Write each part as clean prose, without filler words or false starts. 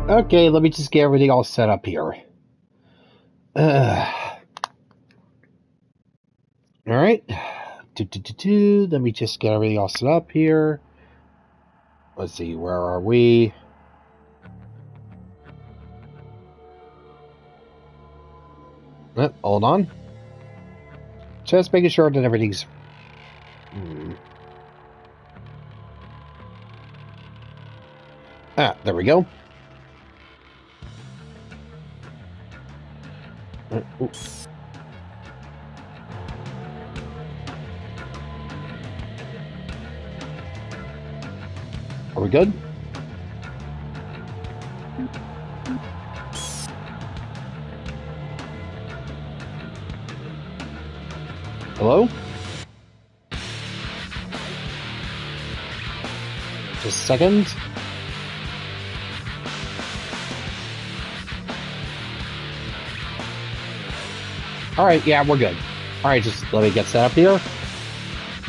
Okay, let me just get everything all set up here. Alright. Let me just get everything all set up here. Let's see, where are we? Hold on. Just making sure that everything's... there we go. Are we good? Hello? Just a second. Alright, yeah, we're good. Alright, just let me get set up here.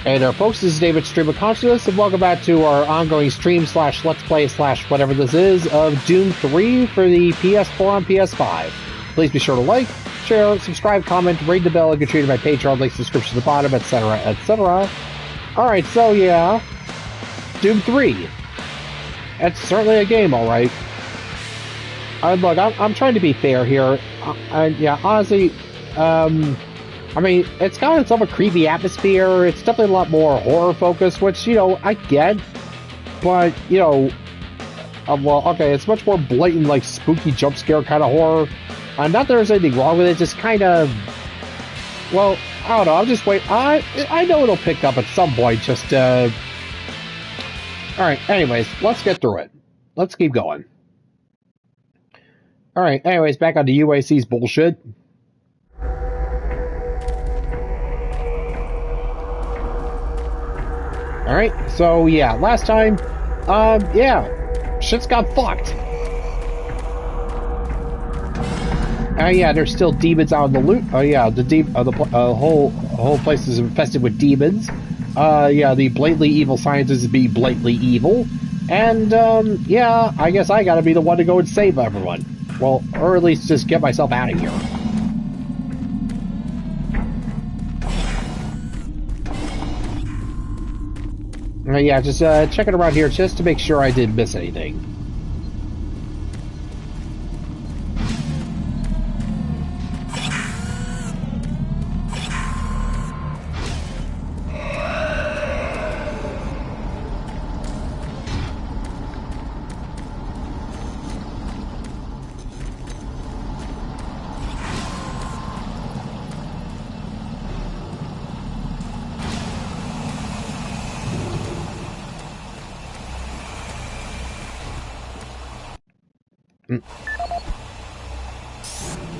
And folks, this is David, Stream of Consciousness, and welcome back to our ongoing stream / let's play / whatever this is of Doom 3 for the PS4 and PS5. Please be sure to like, share, subscribe, comment, ring the bell, and get treated by Patreon, links description at the bottom, etc., etc. Alright, so yeah, Doom 3. It's certainly a game, alright. Look, I'm trying to be fair here. Yeah, honestly, I mean, it's got itself a creepy atmosphere. It's definitely a lot more horror focused, which, you know, I get. But, you know, well, okay, it's much more blatant, like, spooky jump scare kind of horror. Not that there's anything wrong with it, just kind of... Well, I don't know, I'll just wait. I know it'll pick up at some point, just, Alright, anyways, let's get through it. Let's keep going. Alright, anyways, back on the UAC's bullshit. Alright, so yeah, last time, yeah, shit's got fucked. Yeah, there's still demons out in the loot. Oh yeah, the whole place is infested with demons. Yeah, the blatantly evil scientists be blatantly evil. And, yeah, I guess I gotta be the one to go and save everyone. Well, or at least just get myself out of here. Yeah, just checking around here just to make sure I didn't miss anything.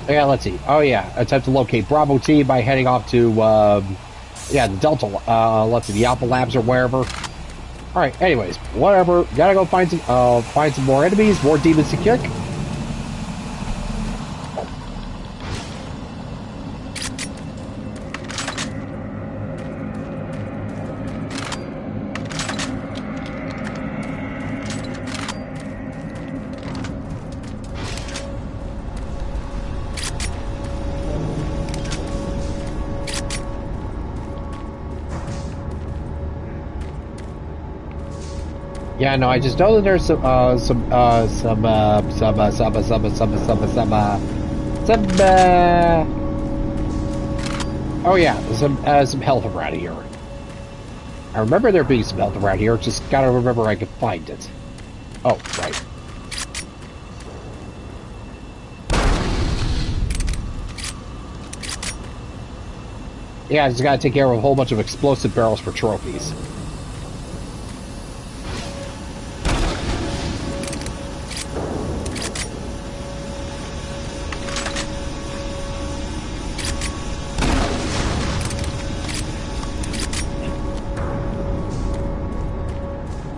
Yeah, let's see. Oh yeah, attempt to locate Bravo Team by heading off to, yeah, the Delta, let's see, the Alpha Labs or wherever. Alright, anyways, whatever. Gotta go find some more enemies, more demons to kick. Yeah, no, I just know that there's oh yeah, some health around here. I remember there being some health around here, just gotta remember I could find it. Oh, right. Yeah, I just gotta take care of a whole bunch of explosive barrels for trophies.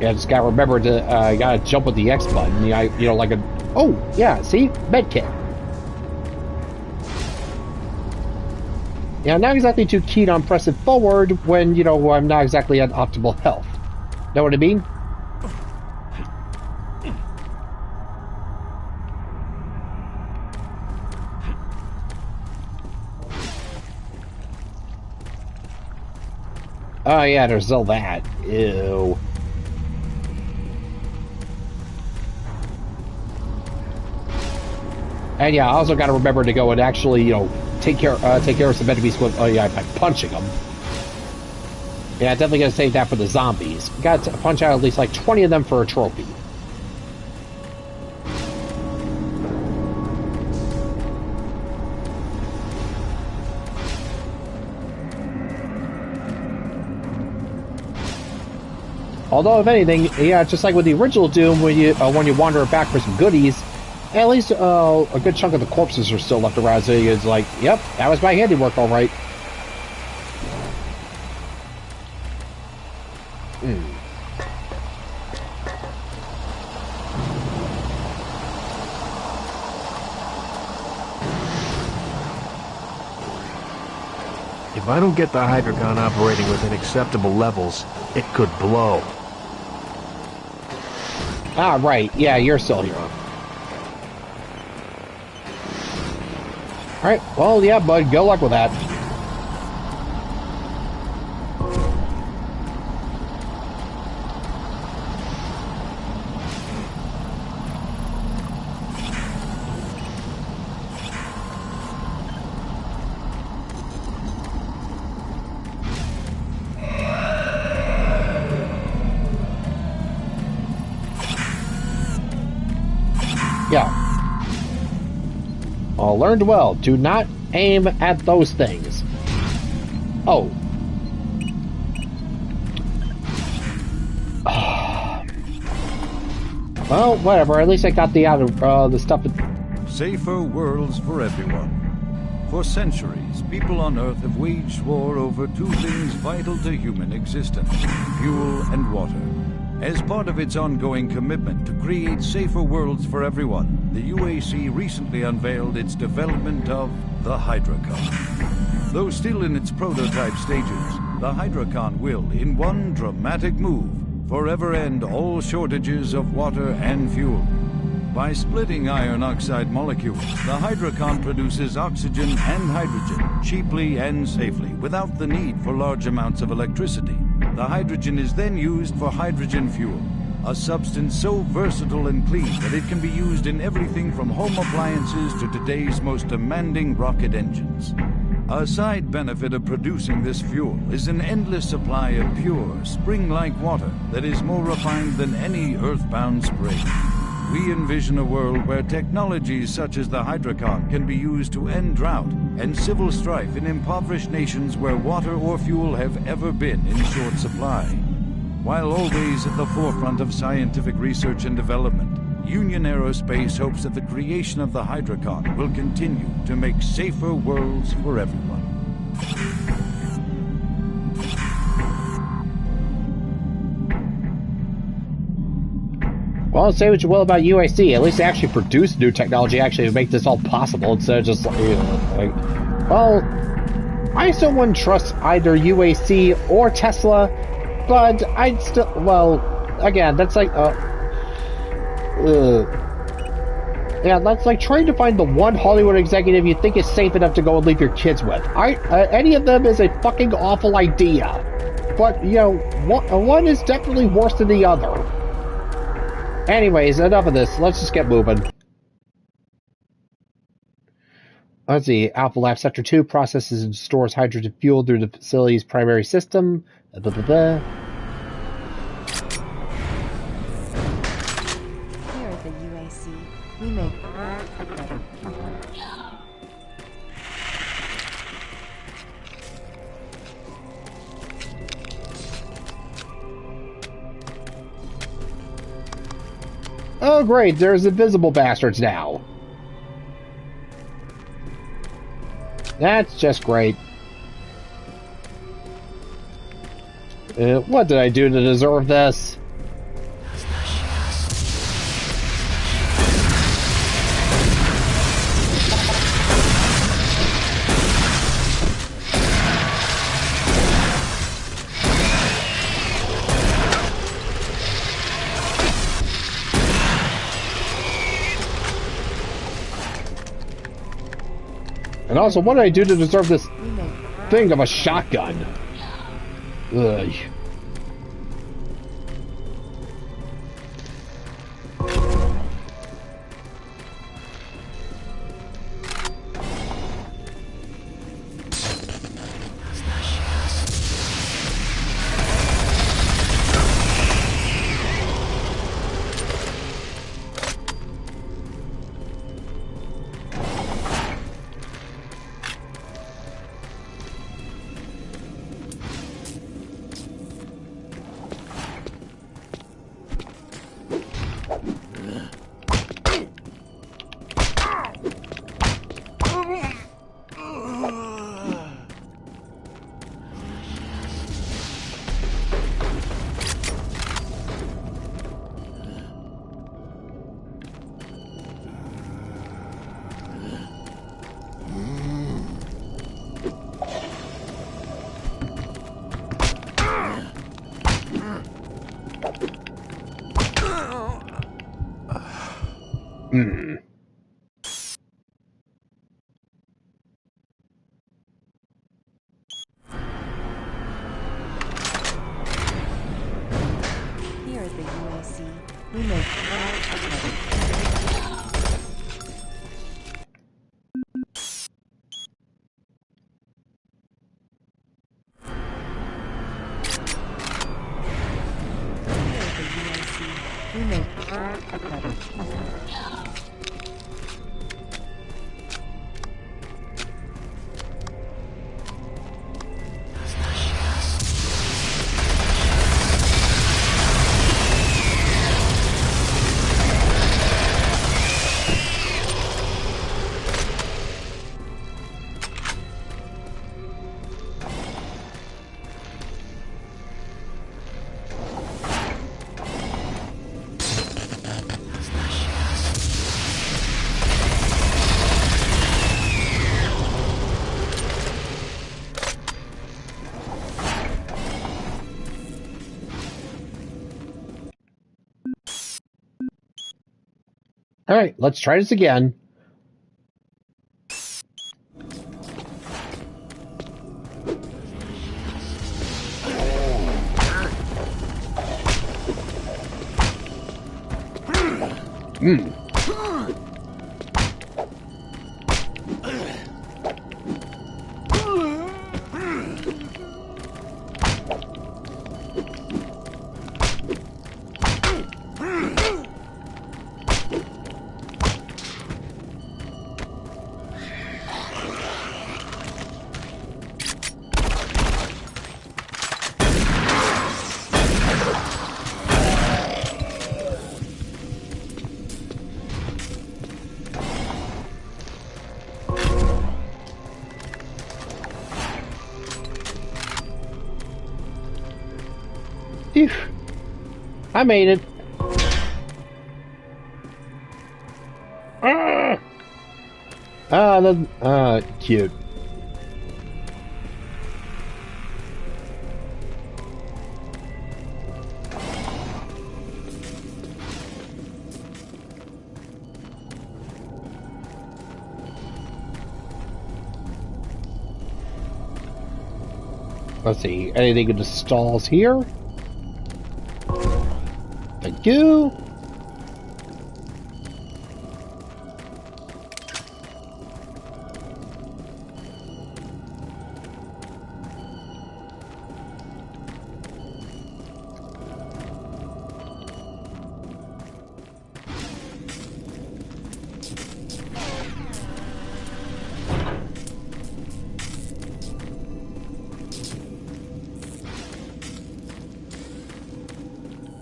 Yeah, I just gotta remember to, gotta jump with the X button. You know, like a... Oh, yeah, see? Medkit. Yeah, I'm not exactly too keen on pressing forward when, you know, I'm not exactly at optimal health. Know what I mean? Oh yeah, there's still that. Ew. And yeah, I also got to remember to go and actually, you know, take care of some enemies with, oh yeah, by punching them. Yeah, definitely gonna save that for the zombies. Got to punch out at least like 20 of them for a trophy. Although, if anything, yeah, just like with the original Doom, when you wander back for some goodies, at least a good chunk of the corpses are still left around. So it's like, yep, that was my handiwork, all right. If I don't get the Hydrogon operating within acceptable levels, it could blow. Ah, right. Yeah, you're still here. Alright, well, yeah, bud, good luck with that. Yeah. All learned well. Do not aim at those things. Oh. Well, whatever. At least I got the out of the stuff. Safer worlds for everyone. For centuries, people on Earth have waged war over two things vital to human existence: fuel and water. As part of its ongoing commitment to create safer worlds for everyone, the UAC recently unveiled its development of the Hydrocon. Though still in its prototype stages, the Hydrocon will, in one dramatic move, forever end all shortages of water and fuel. By splitting iron oxide molecules, the Hydrocon produces oxygen and hydrogen cheaply and safely, without the need for large amounts of electricity. The hydrogen is then used for hydrogen fuel, a substance so versatile and clean that it can be used in everything from home appliances to today's most demanding rocket engines. A side benefit of producing this fuel is an endless supply of pure, spring-like water that is more refined than any earthbound spring. We envision a world where technologies such as the Hydrocon can be used to end drought and civil strife in impoverished nations where water or fuel have ever been in short supply. While always at the forefront of scientific research and development, Union Aerospace hopes that the creation of the Hydrocon will continue to make safer worlds for everyone. Well, say what you will about UAC. At least they actually produced new technology actually to make this all possible instead of just like, well, I still wouldn't trust either UAC or Tesla, but I'd still, well, again, that's like, yeah, that's like trying to find the one Hollywood executive you think is safe enough to go and leave your kids with. Any of them is a fucking awful idea, but, you know, one is definitely worse than the other. Anyways, enough of this. Let's just get moving. Let's see. Alpha Lab Sector 2 processes and stores hydrogen fuel through the facility's primary system. Blah, blah, blah. Here at the UAC, we make Earth a better place. Oh great, there's invisible bastards now. That's just great. What did I do to deserve this? And also, what did I do to deserve this thing of a shotgun? Ugh. Hmm. Here at the UAC, we make all athletic. Here at the UAC, we make all athletic. All right, let's try this again. Hmm. Phew. I made it. Cute. Let's see, anything in the stalls here? Thank you.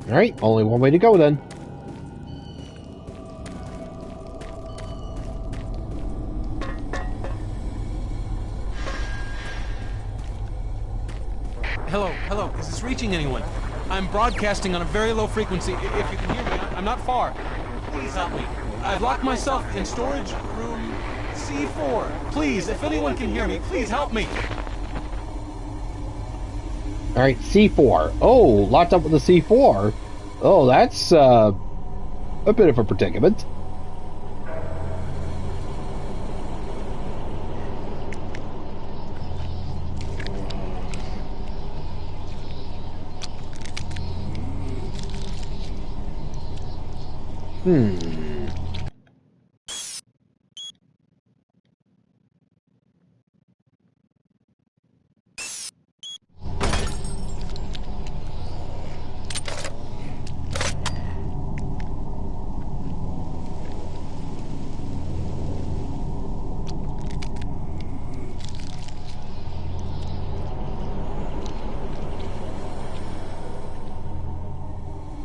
Alright, only one way to go then. Hello, is this reaching anyone? I'm broadcasting on a very low frequency. If you can hear me, I'm not far. Please help me. I've locked myself in storage room C4. Please, if anyone can hear me, please help me. Alright, C4. Oh, locked up with the C4. Oh, that's a bit of a predicament.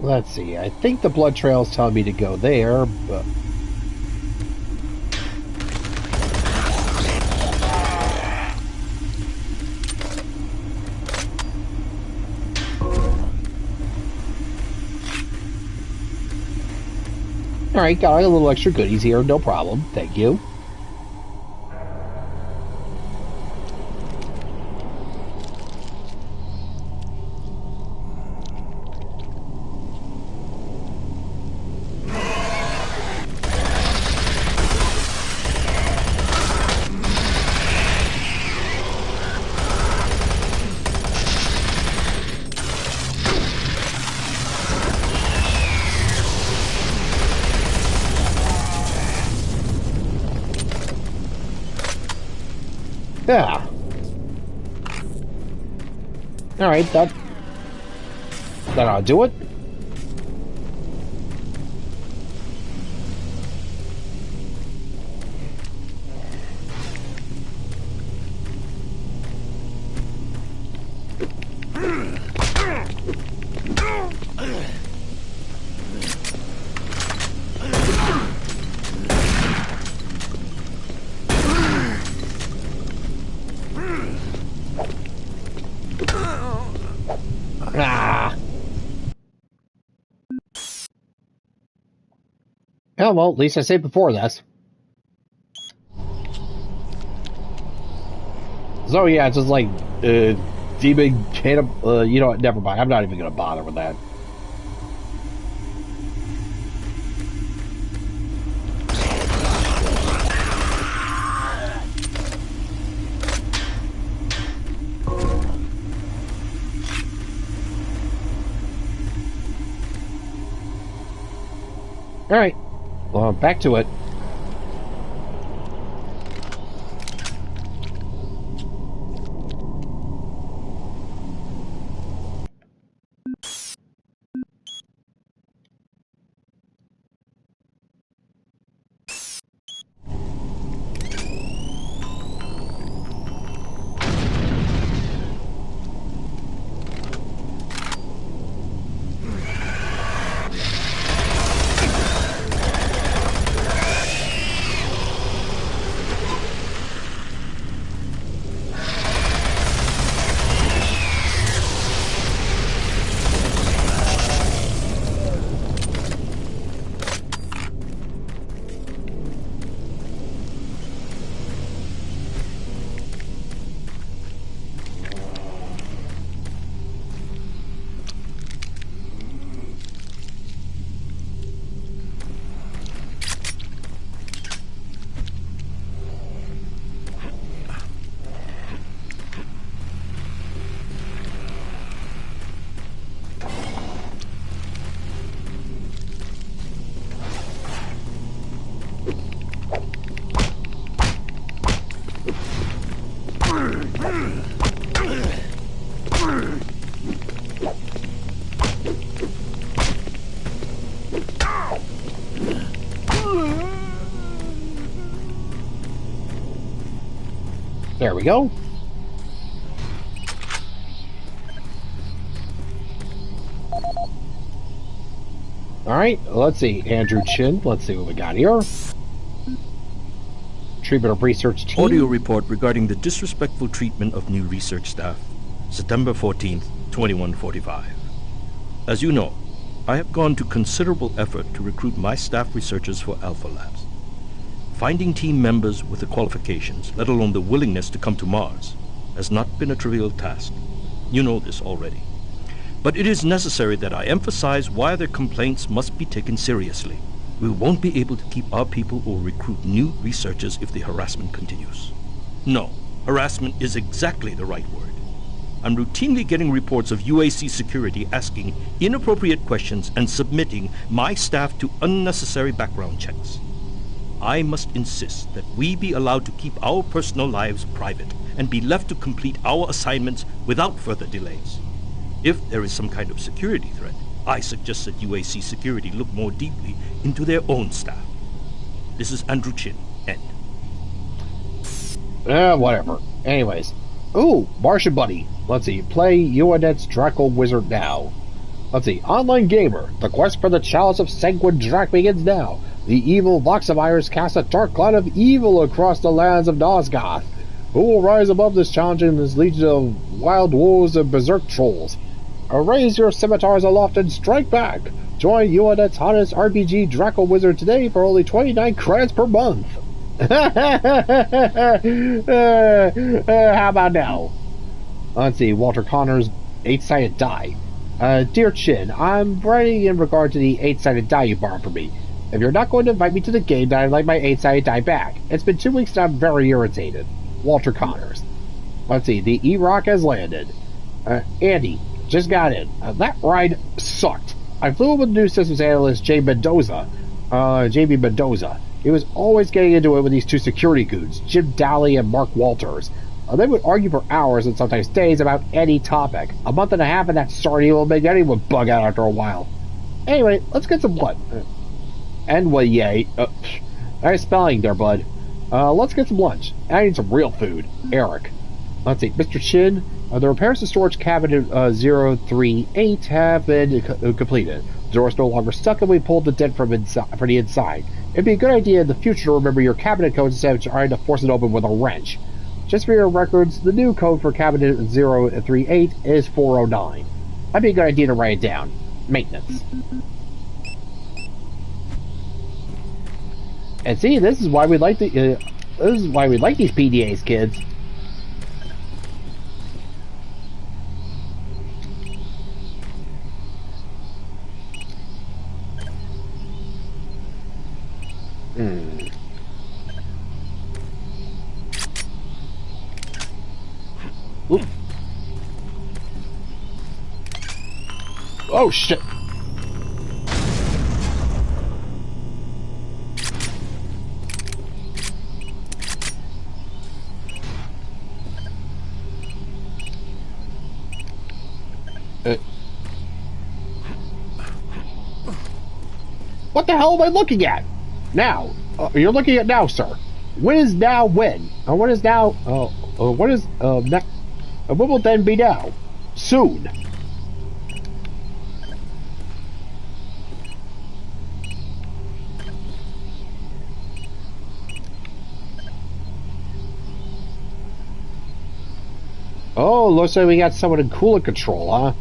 Let's see, I think the blood trail's telling me to go there, but... Alright, got a little extra goodies here, no problem. Thank you. Yeah. Alright, that ought to do it. Oh, well, at least I saved before this. So, yeah, it's just like, demon cannibal, you know what, never mind. I'm not even going to bother with that. Alright. Well, back to it. There we go. Alright, let's see. Andrew Chin. Let's see what we got here. Treatment of research team. Audio report regarding the disrespectful treatment of new research staff. September 14th, 2145. As you know, I have gone to considerable effort to recruit my staff researchers for Alpha Labs. Finding team members with the qualifications, let alone the willingness to come to Mars, has not been a trivial task. You know this already. But it is necessary that I emphasize why their complaints must be taken seriously. We won't be able to keep our people or recruit new researchers if the harassment continues. No, harassment is exactly the right word. I'm routinely getting reports of UAC security asking inappropriate questions and submitting my staff to unnecessary background checks. I must insist that we be allowed to keep our personal lives private and be left to complete our assignments without further delays. If there is some kind of security threat, I suggest that UAC security look more deeply into their own staff. This is Andrew Chin, end. Whatever. Anyways. Ooh, Martian Buddy. Let's see. Play Unet's Draco Wizard now. Let's see. Online Gamer. The quest for the Chalice of Sanguine Drac begins now. The evil Voxamires cast a dark cloud of evil across the lands of Nosgoth. Who will rise above this challenge in this legion of wild wolves and berserk trolls? Raise your scimitars aloft and strike back. Join Unet's hottest RPG Draco Wizard today for only 29 credits per month. How about now? Let's see. Walter Connor's 8-sided die. Dear Chin, I'm writing in regard to the 8-sided die you borrowed from me. If you're not going to invite me to the game, then I'd like my 8-sided die back. It's been 2 weeks and I'm very irritated. Walter Connors. Let's see. The E-Rock has landed. Andy, just got in. That ride sucked. I flew in with new systems analyst JB Mendoza. He was always getting into it with these two security goons, Jim Dally and Mark Walters. They would argue for hours and sometimes days about any topic. A month and a half of that sardine will make anyone bug out after a while. Anyway, let's get some blood. Anyway, nice spelling there, bud. Let's get some lunch. I need some real food. Eric. Let's see. Mr. Chin, the repairs to storage cabinet 038 have been completed. The door is no longer stuck and we pulled the dent from the inside. It'd be a good idea in the future to remember your cabinet codes instead of trying to force it open with a wrench. Just for your records, the new code for cabinet 038 is 409. That'd be a good idea to write it down. Maintenance. And see, this is why we like these PDAs, kids. Oop. Oh shit. What the hell am I looking at? Now. You're looking at now, sir. When is now when? What is now? What is next? What will then be now? Soon. Oh, looks like we got someone in coolant control, huh?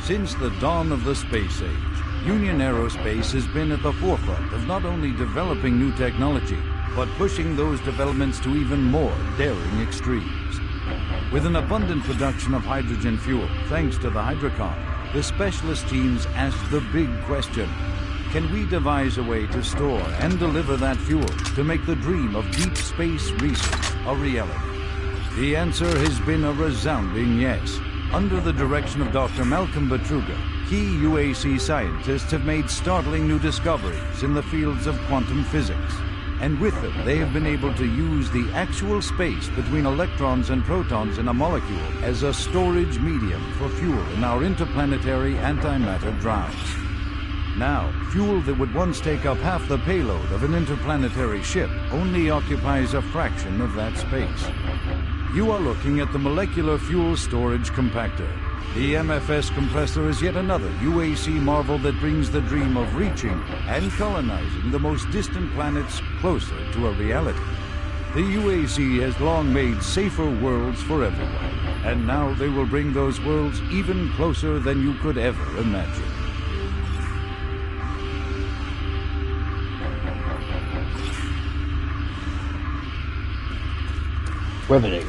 Since the dawn of the space age, Union Aerospace has been at the forefront of not only developing new technology, but pushing those developments to even more daring extremes. With an abundant production of hydrogen fuel, thanks to the Hydrocon, the specialist teams asked the big question: can we devise a way to store and deliver that fuel to make the dream of deep space research a reality? The answer has been a resounding yes. Under the direction of Dr. Malcolm Betruga, key UAC scientists have made startling new discoveries in the fields of quantum physics. And with them, they have been able to use the actual space between electrons and protons in a molecule as a storage medium for fuel in our interplanetary antimatter drives. Now, fuel that would once take up half the payload of an interplanetary ship only occupies a fraction of that space. You are looking at the Molecular Fuel Storage Compactor. The MFS compressor is yet another UAC marvel that brings the dream of reaching and colonizing the most distant planets closer to a reality. The UAC has long made safer worlds for everyone, and now they will bring those worlds even closer than you could ever imagine. Riveting.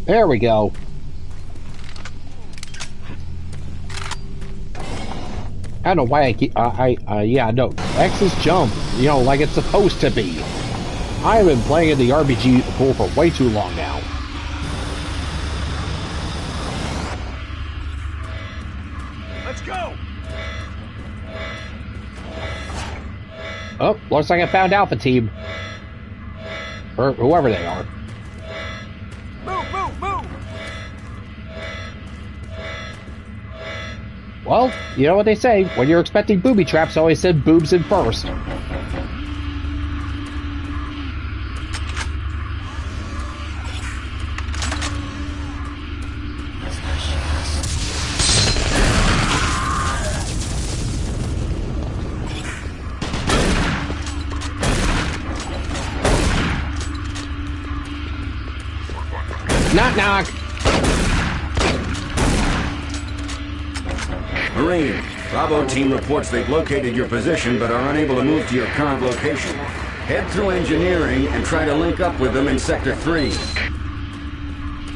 There we go. I don't know why I keep, yeah, no, X is jump, you know, like it's supposed to be. I've been playing in the RPG pool for way too long now. Let's go! Oh, looks like I found Alpha Team. Or whoever they are. Well, you know what they say, when you're expecting booby traps, always send boobs in first. Knock knock! Marine, Bravo team reports they've located your position but are unable to move to your current location. Head through engineering and try to link up with them in Sector 3.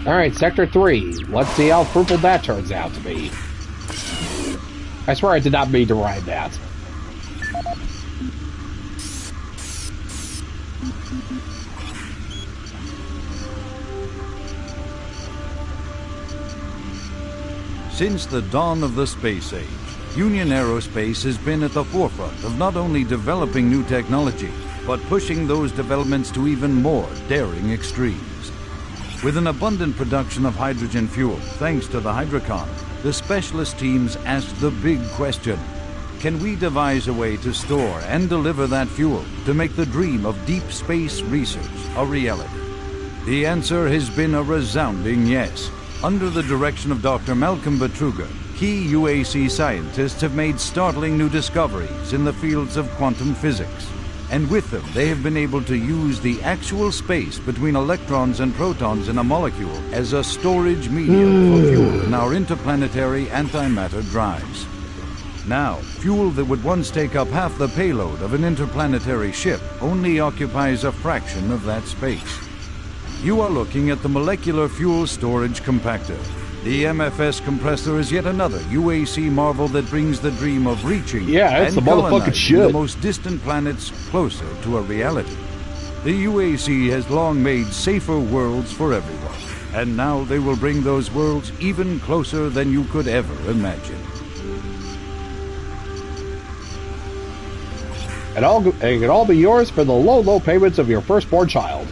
Alright, Sector 3. Let's see how fruitful that turns out to be. I swear I did not mean to rhyme that. Since the dawn of the space age, Union Aerospace has been at the forefront of not only developing new technology, but pushing those developments to even more daring extremes. With an abundant production of hydrogen fuel, thanks to the Hydrocon, the specialist teams asked the big question: can we devise a way to store and deliver that fuel to make the dream of deep space research a reality? The answer has been a resounding yes. Under the direction of Dr. Malcolm Betruger, key UAC scientists have made startling new discoveries in the fields of quantum physics. And with them, they have been able to use the actual space between electrons and protons in a molecule as a storage medium for fuel in our interplanetary antimatter drives. Now, fuel that would once take up half the payload of an interplanetary ship only occupies a fraction of that space. You are looking at the Molecular Fuel Storage Compactor. The MFS compressor is yet another UAC marvel that brings the dream of reaching it's the and motherfucking colonizing shit. the most distant planets closer to a reality. The UAC has long made safer worlds for everyone, and now they will bring those worlds even closer than you could ever imagine. And it can all be yours for the low, low payments of your firstborn child.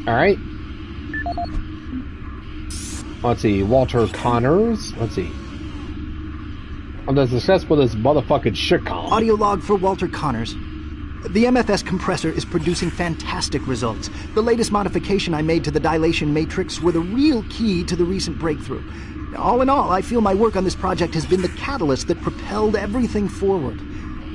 Alright. Let's see, Walter Connors. Let's see. I'm the success with this motherfucking shitcom. Audio log for Walter Connors. The MFS compressor is producing fantastic results. The latest modification I made to the dilation matrix were the real key to the recent breakthrough. All in all, I feel my work on this project has been the catalyst that propelled everything forward.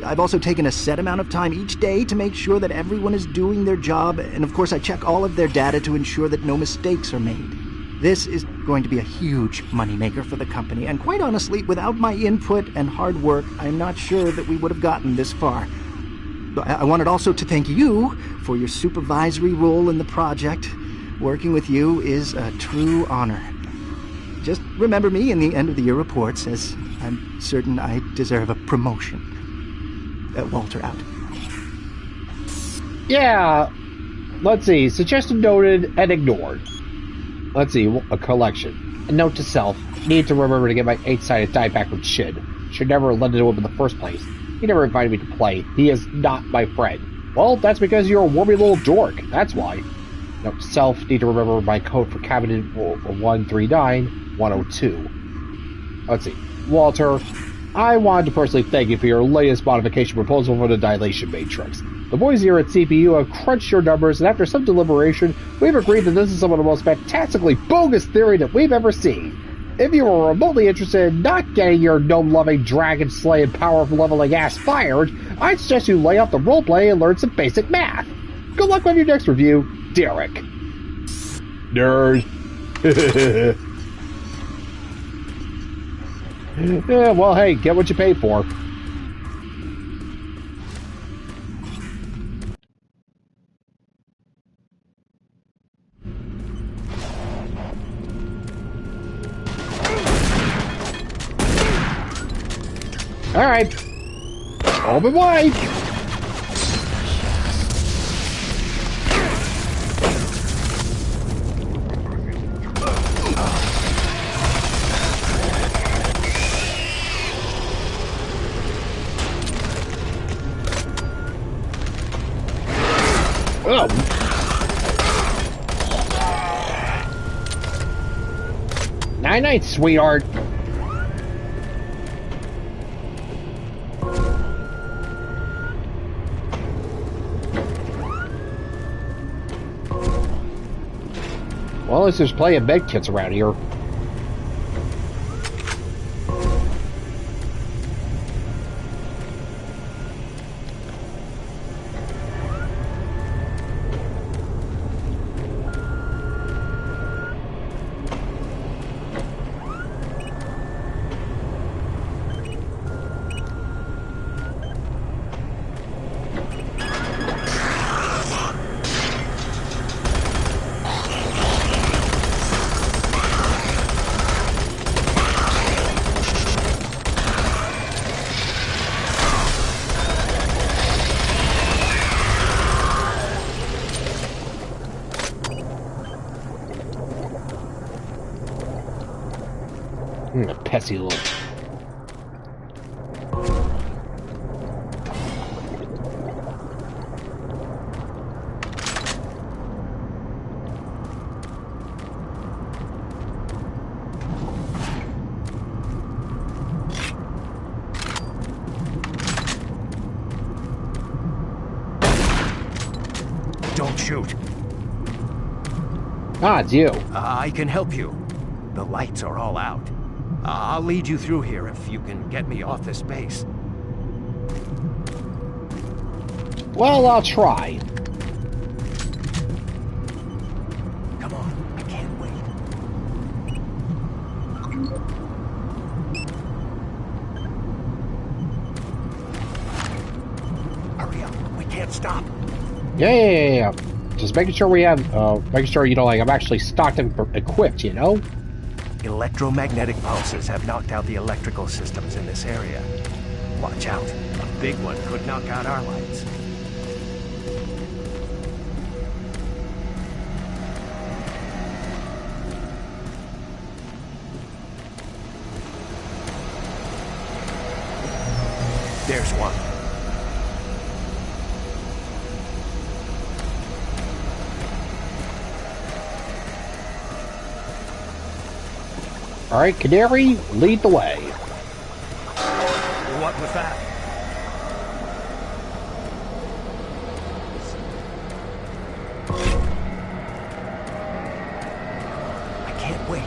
I've also taken a set amount of time each day to make sure that everyone is doing their job, and of course I check all of their data to ensure that no mistakes are made. This is going to be a huge moneymaker for the company, and quite honestly, without my input and hard work, I'm not sure that we would have gotten this far. I wanted also to thank you for your supervisory role in the project. Working with you is a true honor. Just remember me in the end-of-the-year reports, as I'm certain I deserve a promotion. Walter out. Yeah, let's see. Suggestion noted and ignored. Let's see, a collection. A note to self. Need to remember to get my 8-sided die back from Shid. Should never have lent it to him in the first place. He never invited me to play. He is not my friend. Well, that's because you're a wormy little dork. That's why. Note to self. Need to remember my code for cabinet 139102. Let's see. Walter, I wanted to personally thank you for your latest modification proposal for the dilation matrix. The boys here at CPU have crunched your numbers, and after some deliberation, we've agreed that this is some of the most fantastically bogus theory that we've ever seen. If you are remotely interested in not getting your gnome-loving, dragon-slaying, power-leveling ass fired, I'd suggest you lay off the roleplay and learn some basic math. Good luck with your next review, Derek. Nerd. Yeah, well, hey, get what you pay for. All right, open wide. Oh. Night-night, sweetheart. Well, let's just play in med kits around here. Pessy little. Don't shoot. Ah, it's you. I can help you. The lights are all out. I'll lead you through here if you can get me off this base. Well, I'll try. Come on, I can't wait. Hurry up, we can't stop. Yeah. Just making sure we have, making sure, you know, like, I'm actually stocked and equipped, you know? Electromagnetic pulses have knocked out the electrical systems in this area. Watch out. A big one could knock out our lights. There's one. All right, Canary, lead the way. What was that? I can't wait.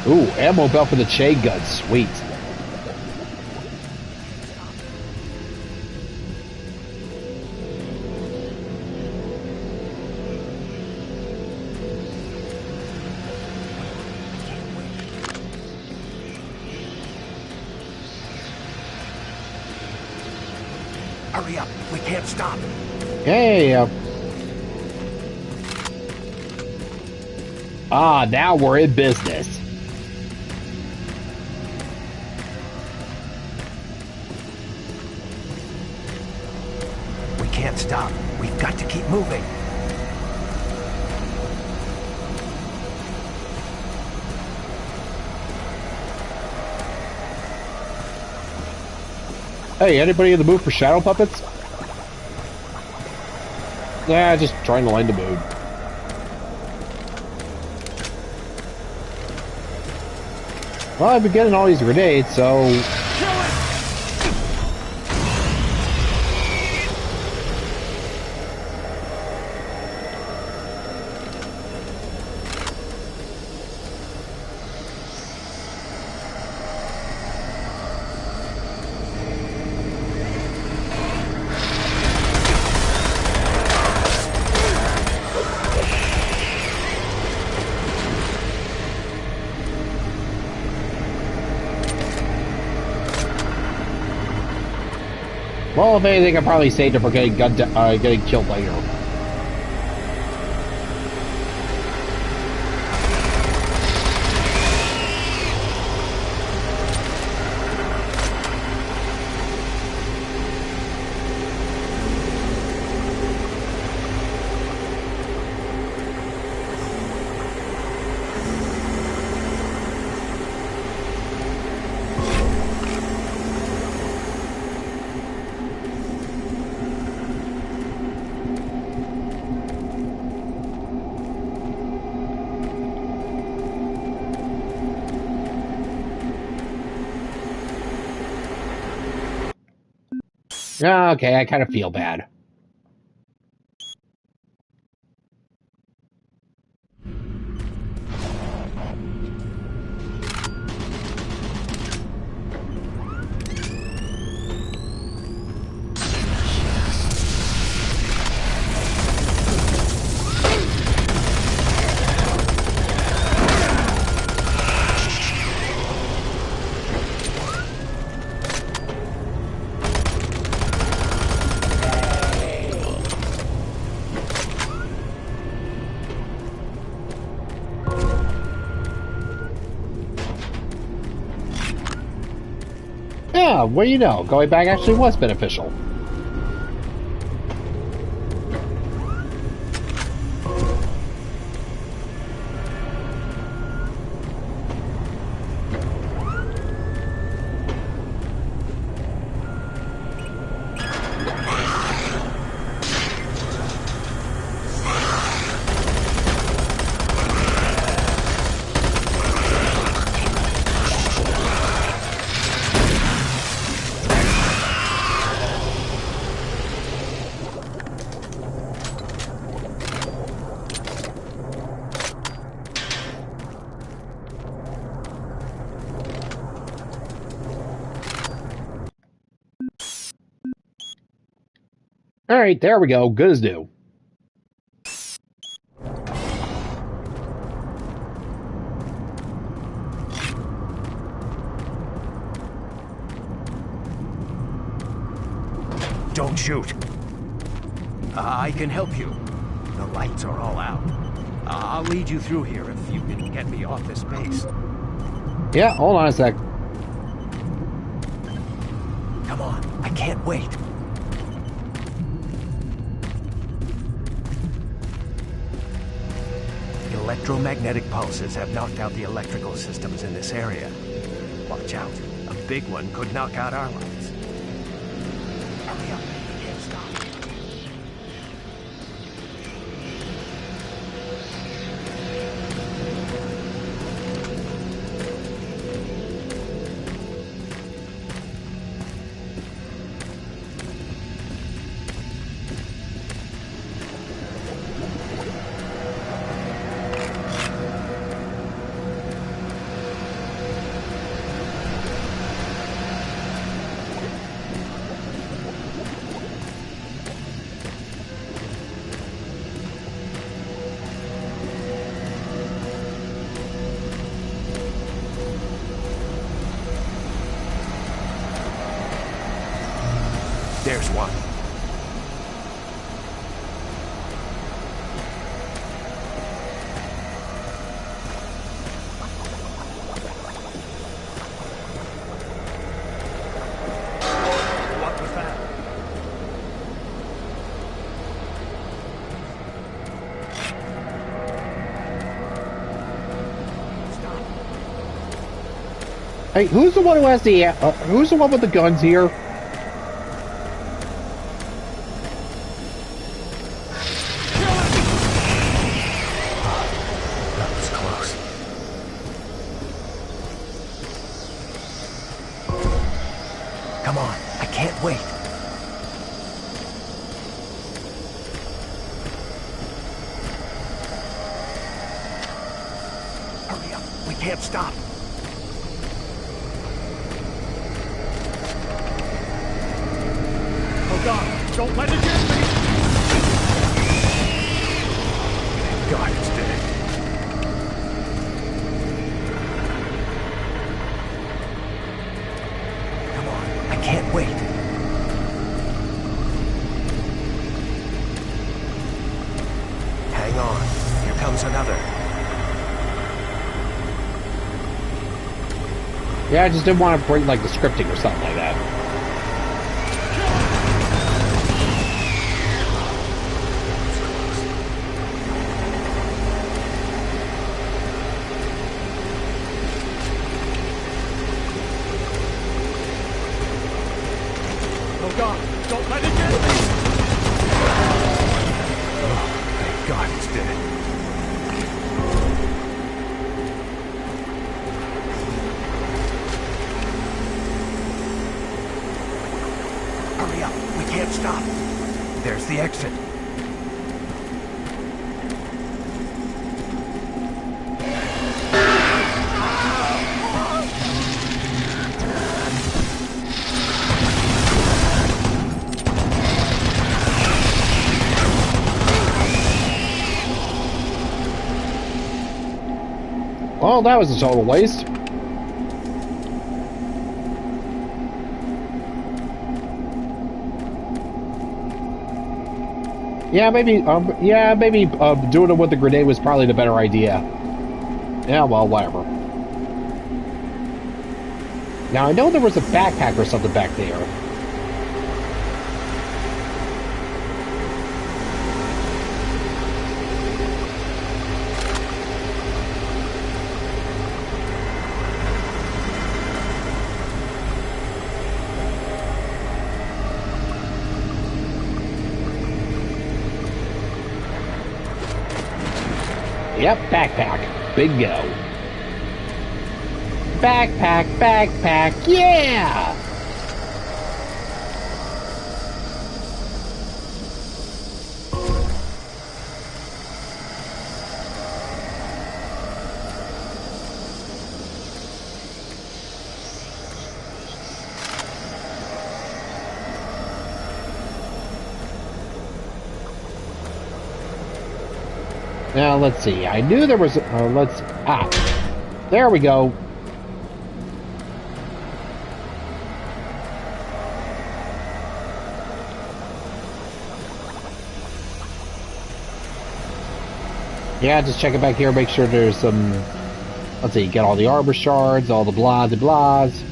Ooh, ammo belt for the chain gun. Sweet. Hurry up. We can't stop. Hey, now we're in business. We can't stop. We've got to keep moving. Hey, anybody in the mood for shadow puppets? Yeah, just trying to lighten the mood. Well, I've been getting all these grenades, so... Well, if anything, I'd probably save it for getting killed later. Okay, I kind of feel bad. Yeah, what do you know? Going back actually was beneficial. Alright, there we go. Good as new. Don't shoot. I can help you. The lights are all out. I'll lead you through here if you can get me off this base. Yeah, hold on a sec. Come on, I can't wait. Electromagnetic pulses have knocked out the electrical systems in this area. Watch out. A big one could knock out our lights. Hurry up. We can't stop. There's one. What was that? Hey, who's the one who has the, who's the one with the guns here? That was close. Come on, I can't wait. Hurry up, we can't stop. Oh God, don't let it get me! God, it's dead. Come on, I can't wait. Hang on, here comes another. Yeah, I just didn't want to break, like, the scripting or something like that. Oh God, don't let it get me! Oh, thank God it's dead. Hurry up, we can't stop. There's the exit. Well, that was a total waste. Yeah, maybe doing it with the grenade was probably the better idea. Yeah, well, whatever. Now, I know there was a backpack or something back there. Yep, backpack. Big go. Backpack, backpack, yeah! Now, let's see. I knew there was... there we go. Yeah, just check it back here, make sure there's some... Let's see, get all the armor shards, all the blahs and blahs.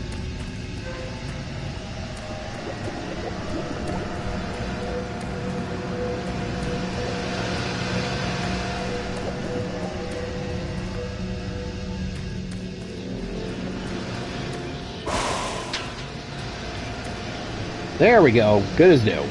There we go. Good as new.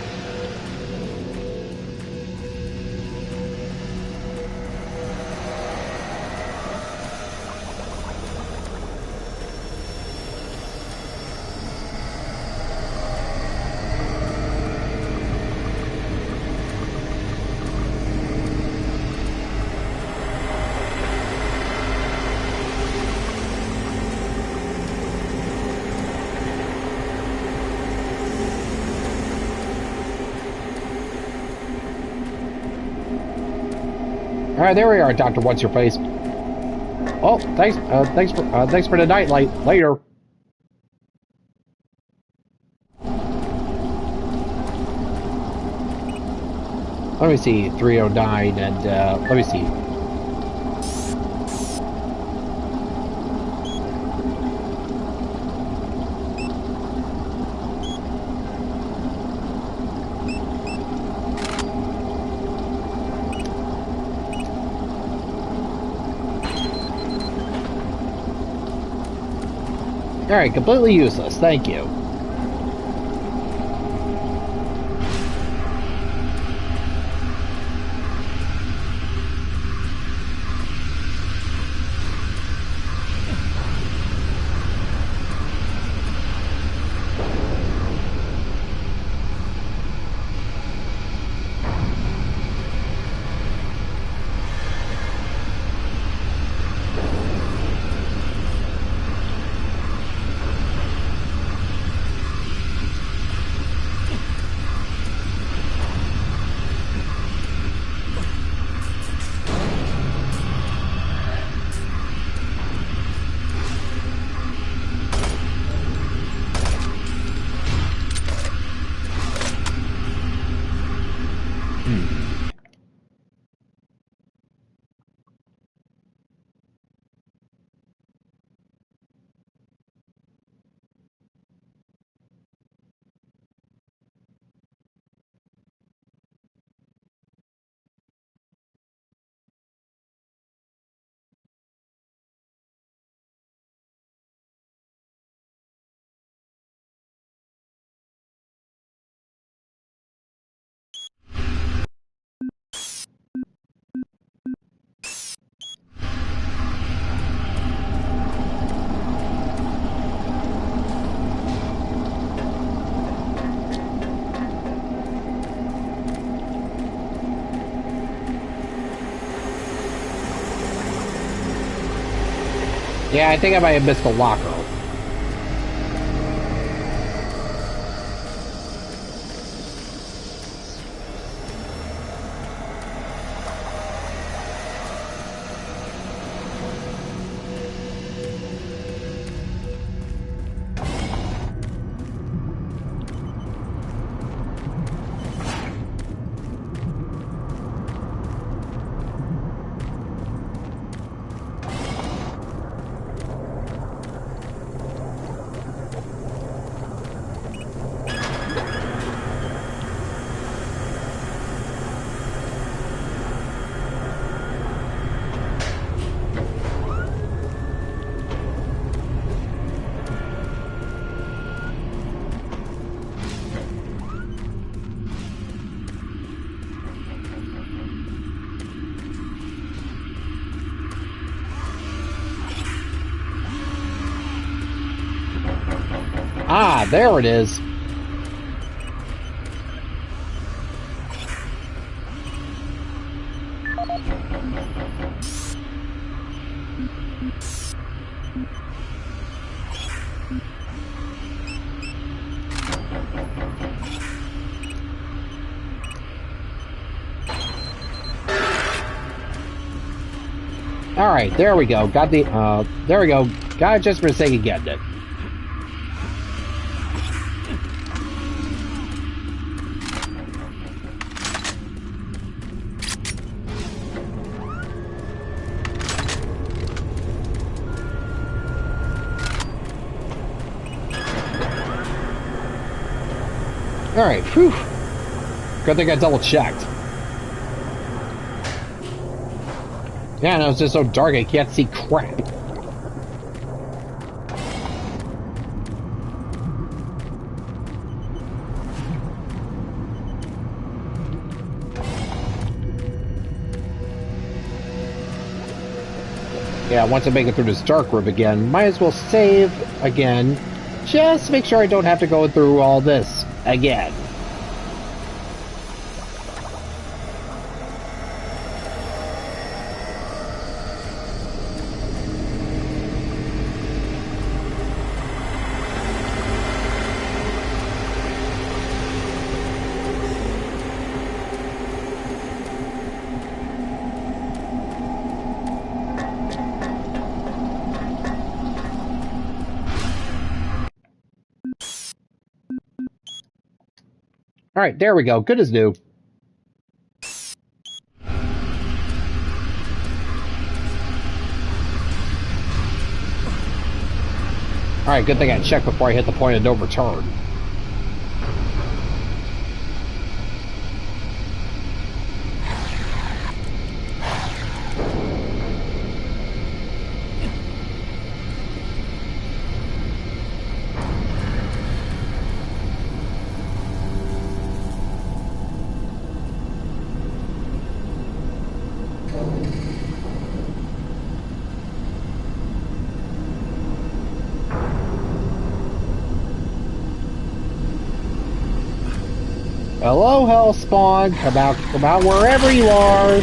All right, there we are, Doctor. What's your face? Oh, thanks for the nightlight. Later. let me see, 309, and let me see. Alright, completely useless, thank you. Yeah, I think I might have missed the locker. Ah, there it is. All right, there we go. Got the, there we go. Got it just for the sake of getting it. All right, whew. Good thing I double checked. Yeah, no, it's just so dark I can't see crap. Yeah, once I make it through this dark room again, might as well save again, just to make sure I don't have to go through all this again. Alright, there we go. Good as new. Alright, good thing I checked before I hit the point of no return. Hello, Hellspawn. Come out wherever you are.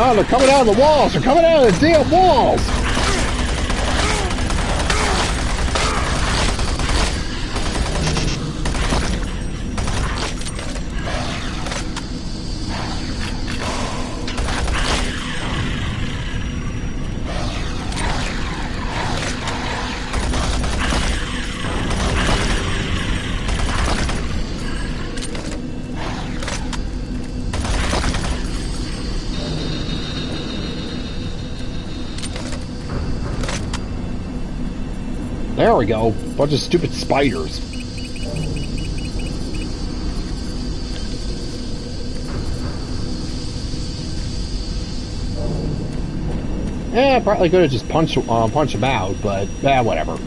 Oh, they're coming out of the walls. They're coming out of the damn walls. There we go. Bunch of stupid spiders. Probably could have just punch them out, but whatever.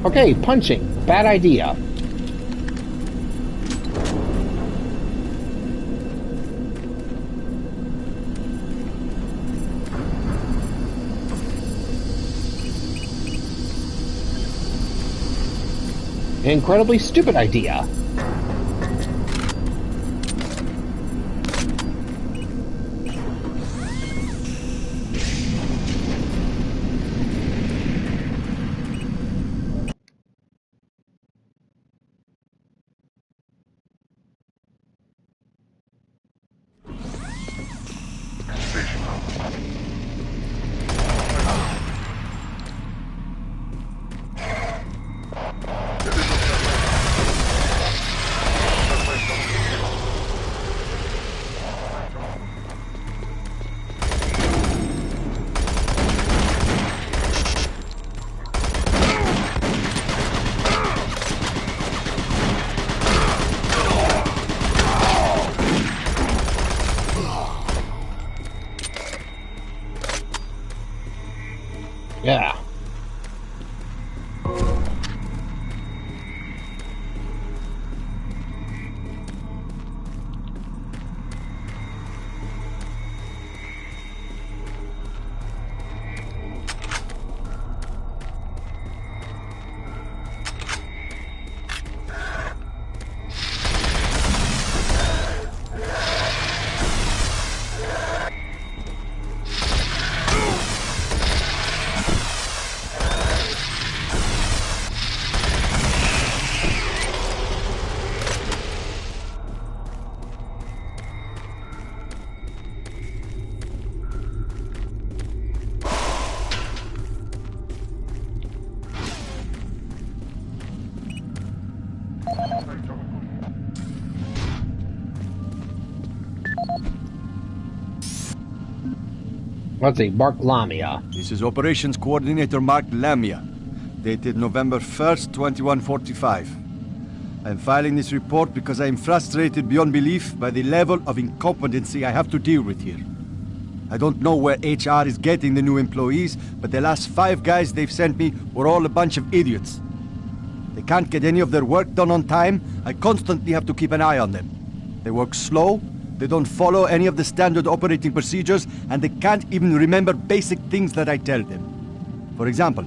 Okay, punching. Bad idea. Incredibly stupid idea. Yeah. Let's see, Mark Lamia. This is Operations Coordinator Mark Lamia, dated November 1st, 2145. I am filing this report because I am frustrated beyond belief by the level of incompetency I have to deal with here. I don't know where HR is getting the new employees, but the last 5 guys they've sent me were all a bunch of idiots. They can't get any of their work done on time. I constantly have to keep an eye on them. They work slow, They don't follow any of the standard operating procedures, and they can't even remember basic things that I tell them. For example,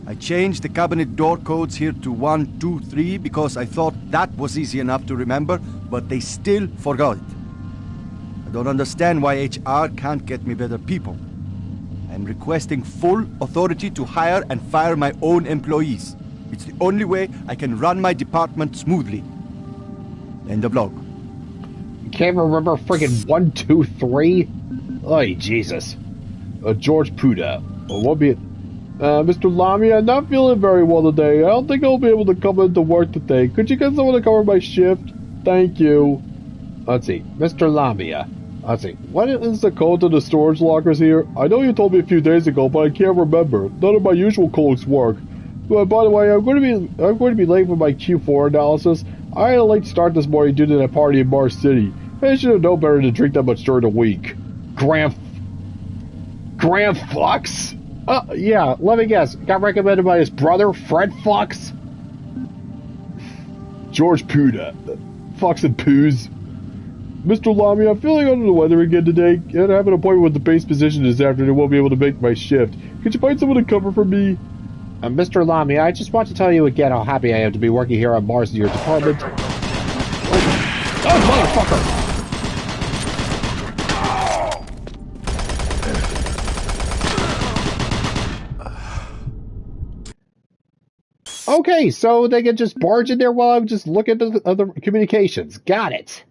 I changed the cabinet door codes here to 1, 2, 3 because I thought that was easy enough to remember, but they still forgot it. I don't understand why HR can't get me better people. I'm requesting full authority to hire and fire my own employees. It's the only way I can run my department smoothly. End of log. You can't remember friggin' 1, 2, 3? Oh, Jesus. George Puda. Mr. Lamy, I'm not feeling very well today. I don't think I'll be able to come into work today. Could you get someone to cover my shift? Thank you. Let's see. Mr. Lamia. Let's see. What is the code to the storage lockers here? I know you told me a few days ago, but I can't remember. None of my usual codes work. But by the way, I'm going to be late for my Q4 analysis. I had a late start this morning due to that party in Mars City. I should have known better to drink that much during the week. Graham Fox? Yeah, let me guess. Got recommended by his brother, Fred Fox? George Puda. Fox and Poos. Mr. Lamy, I'm feeling under the weather again today, and I have an appointment with the base physician this afternoon. Won't be able to make my shift. Could you find someone to cover for me? Mr. Lamy, I just want to tell you again how happy I am to be working here on Mars in your department. Oh, motherfucker! Okay, so they can just barge in there while I'm just looking at the other communications. Got it.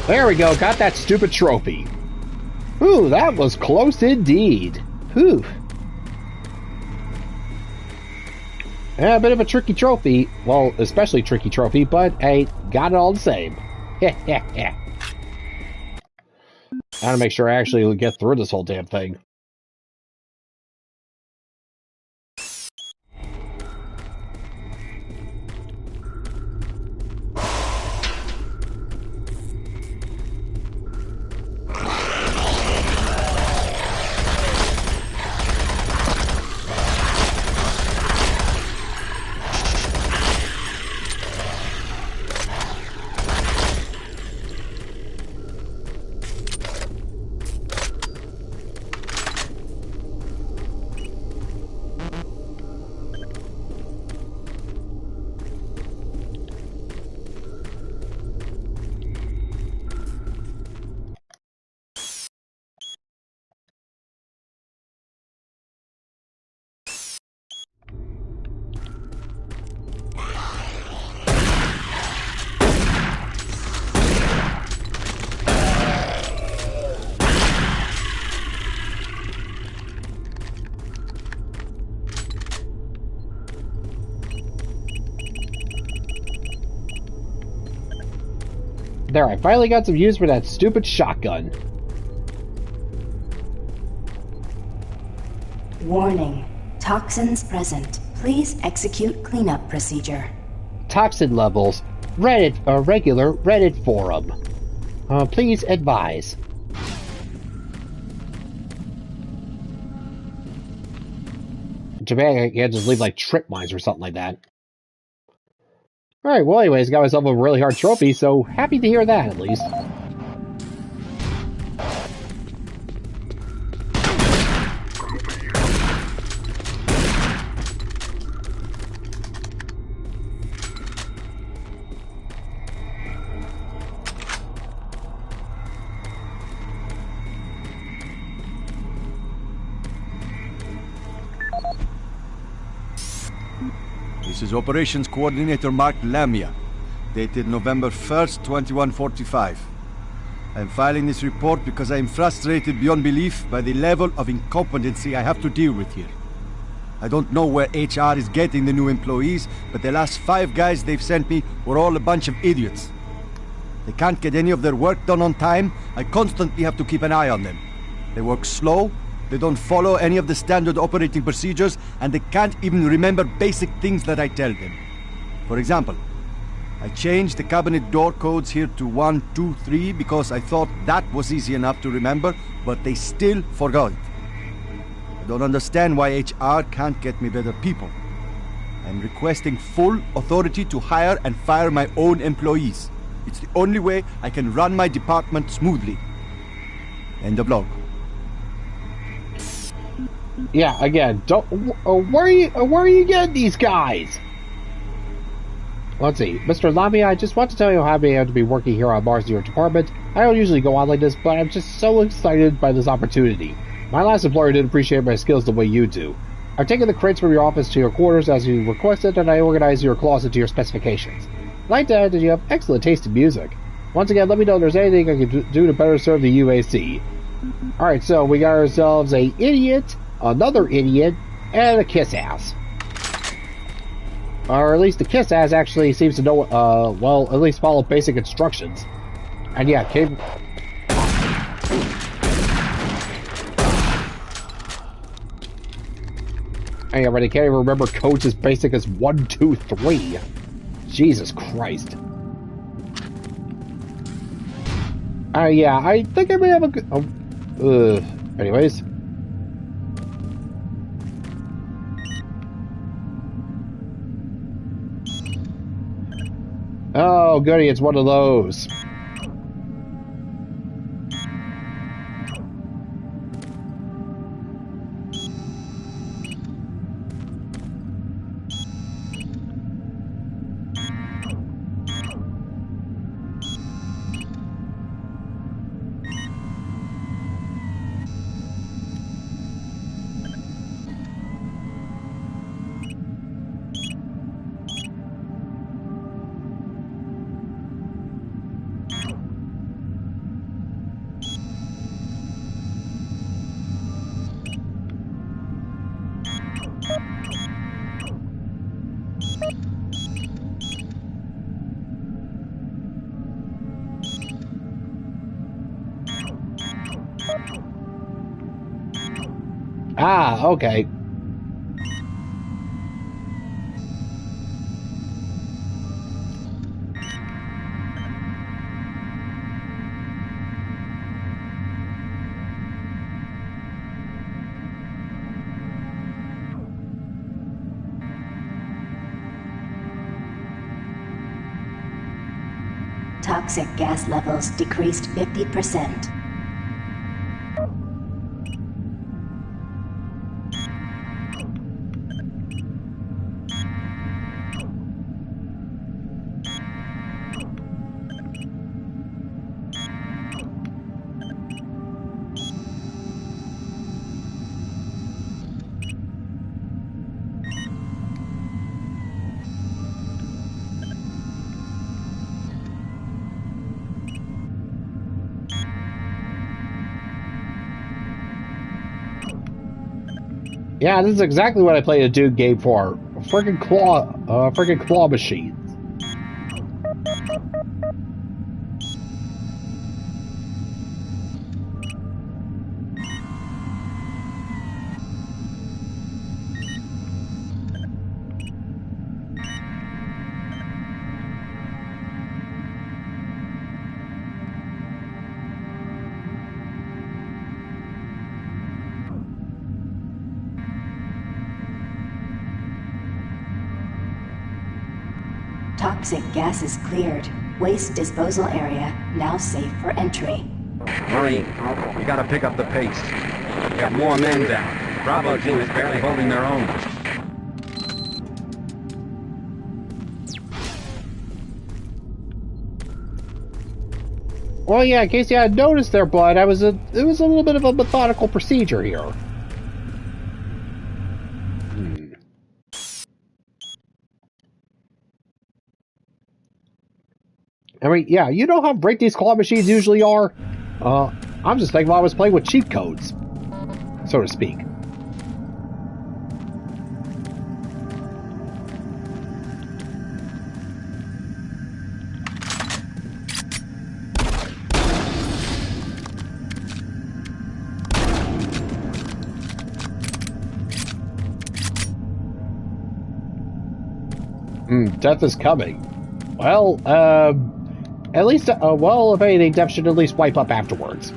There we go, got that stupid trophy. Ooh, that was close indeed. Whew. Yeah, a bit of a tricky trophy. Well, especially tricky trophy, but hey, got it all the same. I gotta make sure I actually get through this whole damn thing. There, I finally got some use for that stupid shotgun. Warning. Toxins present. Please execute cleanup procedure. Toxin levels. Reddit, a regular Reddit forum. Please advise. Too bad I can't just leave like trip mines or something like that. Alright, well anyways, got myself a really hard trophy, so happy to hear that at least. This is Operations Coordinator Mark Lamia. dated November 1st, 2145. I am filing this report because I am frustrated beyond belief by the level of incompetency I have to deal with here. I don't know where HR is getting the new employees, but the last 5 guys they've sent me were all a bunch of idiots. They can't get any of their work done on time. I constantly have to keep an eye on them. They work slow, they don't follow any of the standard operating procedures, and they can't even remember basic things that I tell them. For example, I changed the cabinet door codes here to 1, 2, 3 because I thought that was easy enough to remember, but they still forgot it. I don't understand why HR can't get me better people. I'm requesting full authority to hire and fire my own employees. It's the only way I can run my department smoothly. End of log. Yeah, again, don't. Where are you getting these guys? Let's see, Mr. Lamia, I just want to tell you how happy I am to be working here on Mars in your department. I don't usually go on like this, but I'm just so excited by this opportunity. My last employer didn't appreciate my skills the way you do. I've taken the crates from your office to your quarters as you requested, and I organized your closet to your specifications. I'd like to add that you have excellent taste in music. Once again, let me know if there's anything I can do to better serve the UAC. Alright, so we got ourselves a idiot, another idiot, and a kiss-ass. Or at least the kiss-ass actually seems to know, well, at least follow basic instructions. And yeah, I already can't even remember codes as basic as 1, 2, 3. Jesus Christ. Yeah, I think I may have a good... anyways. Oh, goody, it's one of those. Ah, okay. Toxic gas levels decreased 50%. Yeah, this is exactly what I played a Dude game for. Freaking claw machines. Toxic gases cleared. Waste disposal area now safe for entry. Hurry. You gotta pick up the pace. We have more men down. Bravo team is barely holding their own. Well, yeah, in case you hadn't noticed there, Bud, it was a little bit of a methodical procedure here. I mean, yeah, you know how great these claw machines usually are? I'm just thinking I was playing with cheat codes, so to speak. Death is coming. Well, at least, well, if anything, death should at least wipe up afterwards.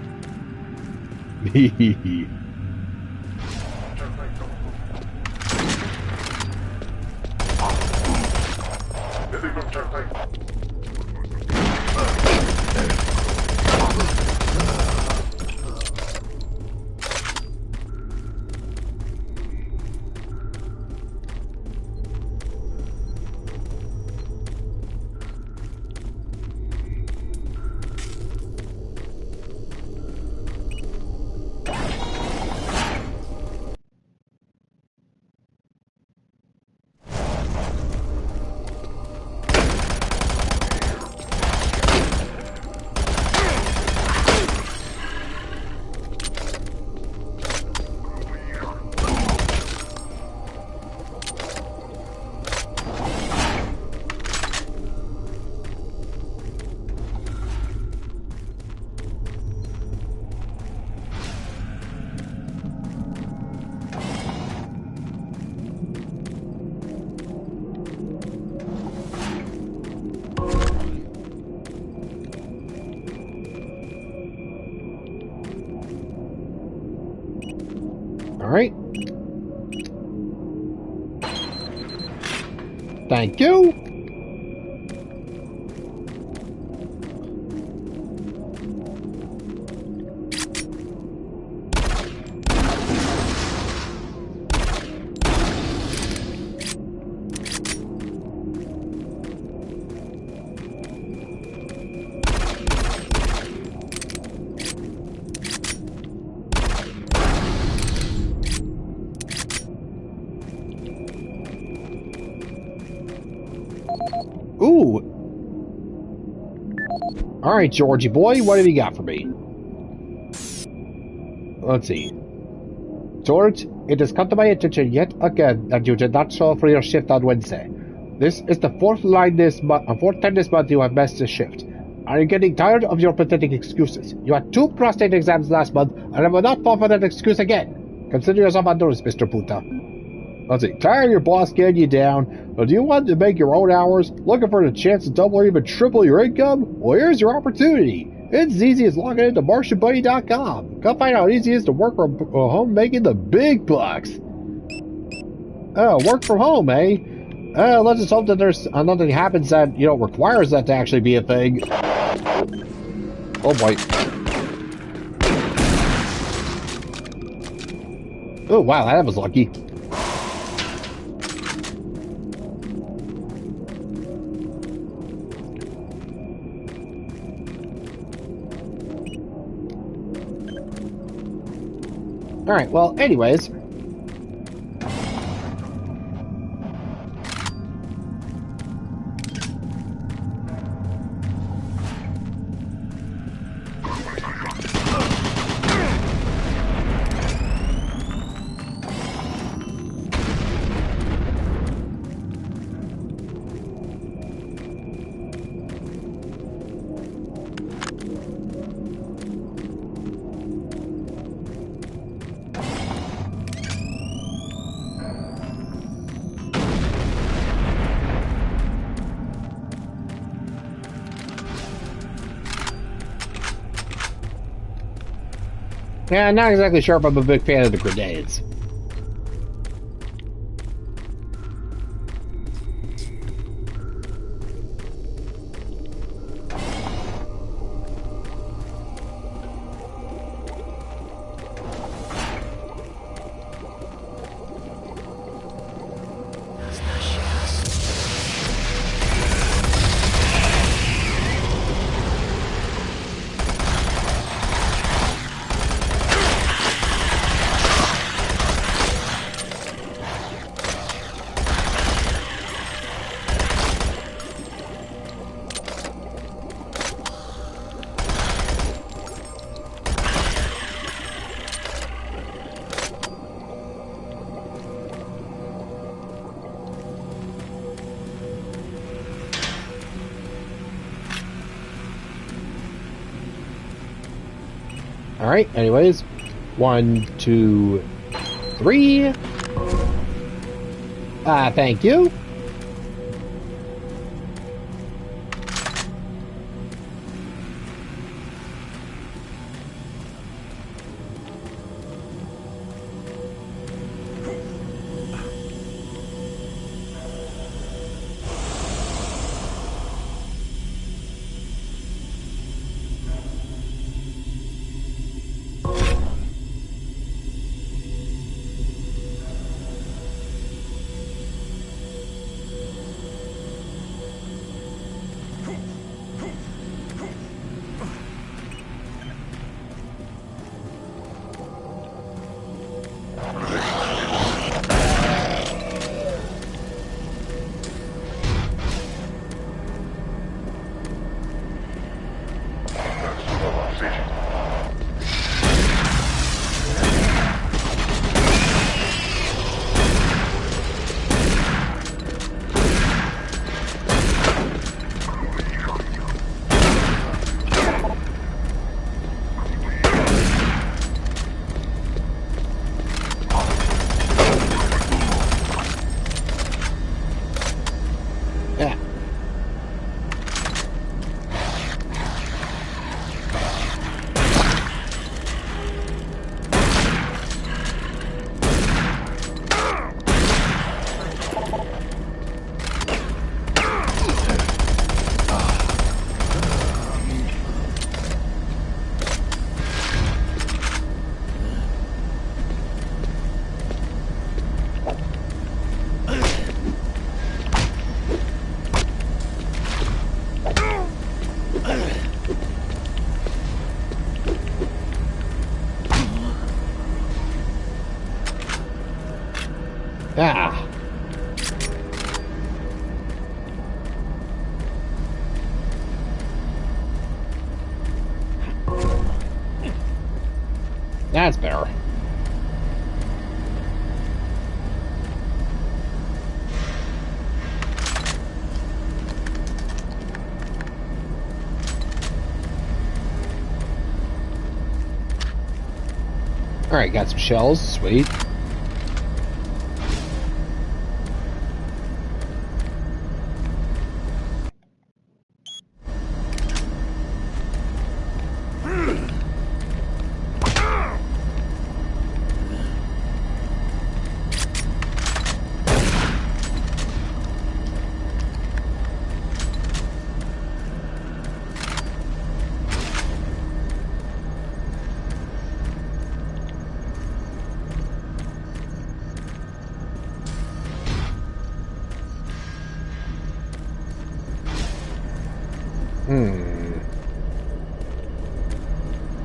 Alright. Thank you. Ooh. All right, Georgie boy, what have you got for me? Let's see. George, it has come to my attention yet again that you did not show up for your shift on Wednesday. This is the fourth time this month you have missed a shift. Are you getting tired of your pathetic excuses? You had 2 prostate exams last month, and I will not fall for that excuse again. Consider yourself on notice, Mr. Puta. Let's see. Tired of your boss getting you down? Or do you want to make your own hours? Looking for the chance to double or even triple your income? Well, here's your opportunity. It's as easy as logging into MartianBuddy.com. Come find out how easy it is to work from home making the big bucks. Work from home, eh? Let's just hope that there's nothing happens that, requires that to actually be a thing. Oh boy. Oh wow, that was lucky. Alright, well, anyways. Yeah, I'm not exactly sure if I'm a big fan of the grenades. Alright, anyways. 1, 2, 3. Thank you. Ah. That's better. Alright, got some shells. Sweet.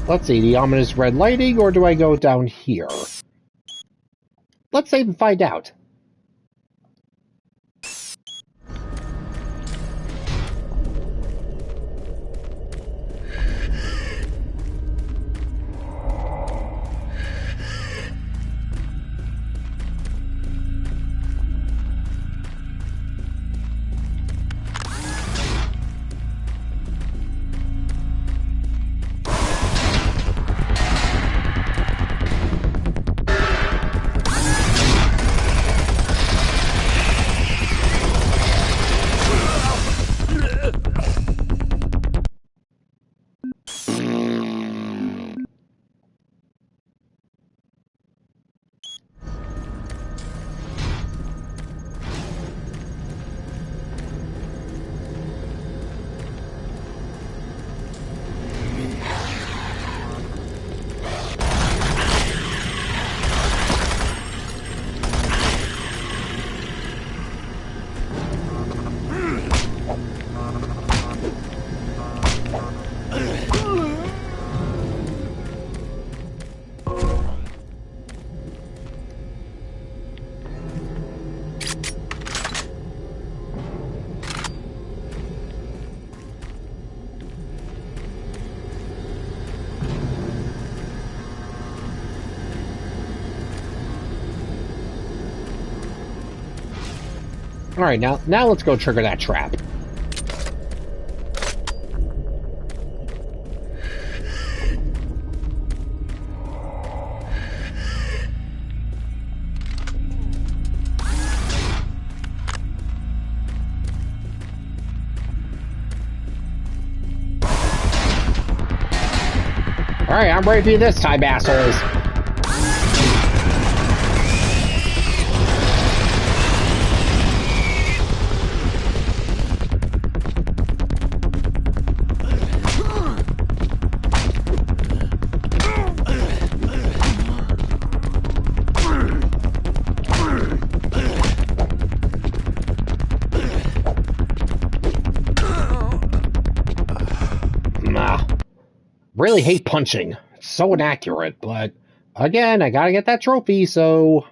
Let's see, the ominous red lighting, or do I go down here? Let's save and find out. Alright, now let's go trigger that trap. Alright, I'm ready for you this time, assholes. Really hate punching. It's so inaccurate, but again, I gotta get that trophy, so...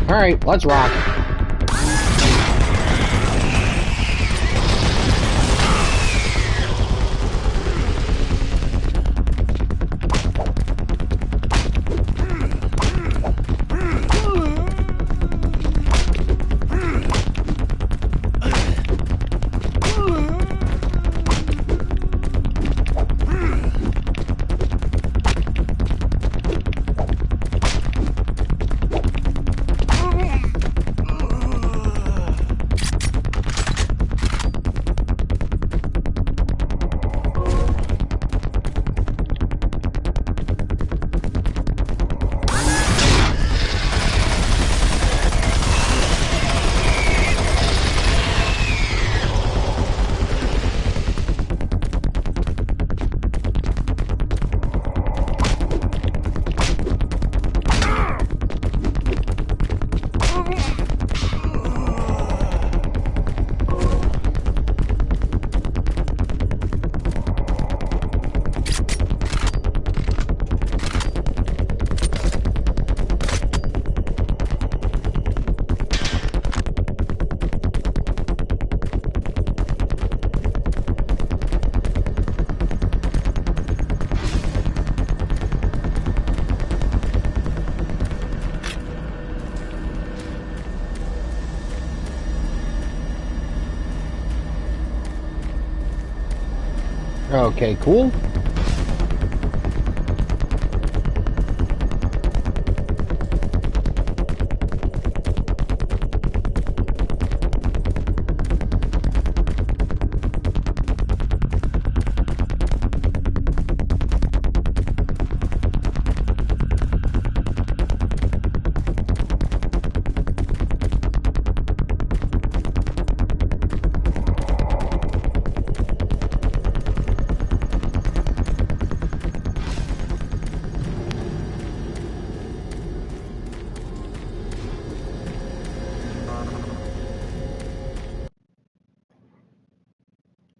Alright, let's rock. Okay, cool.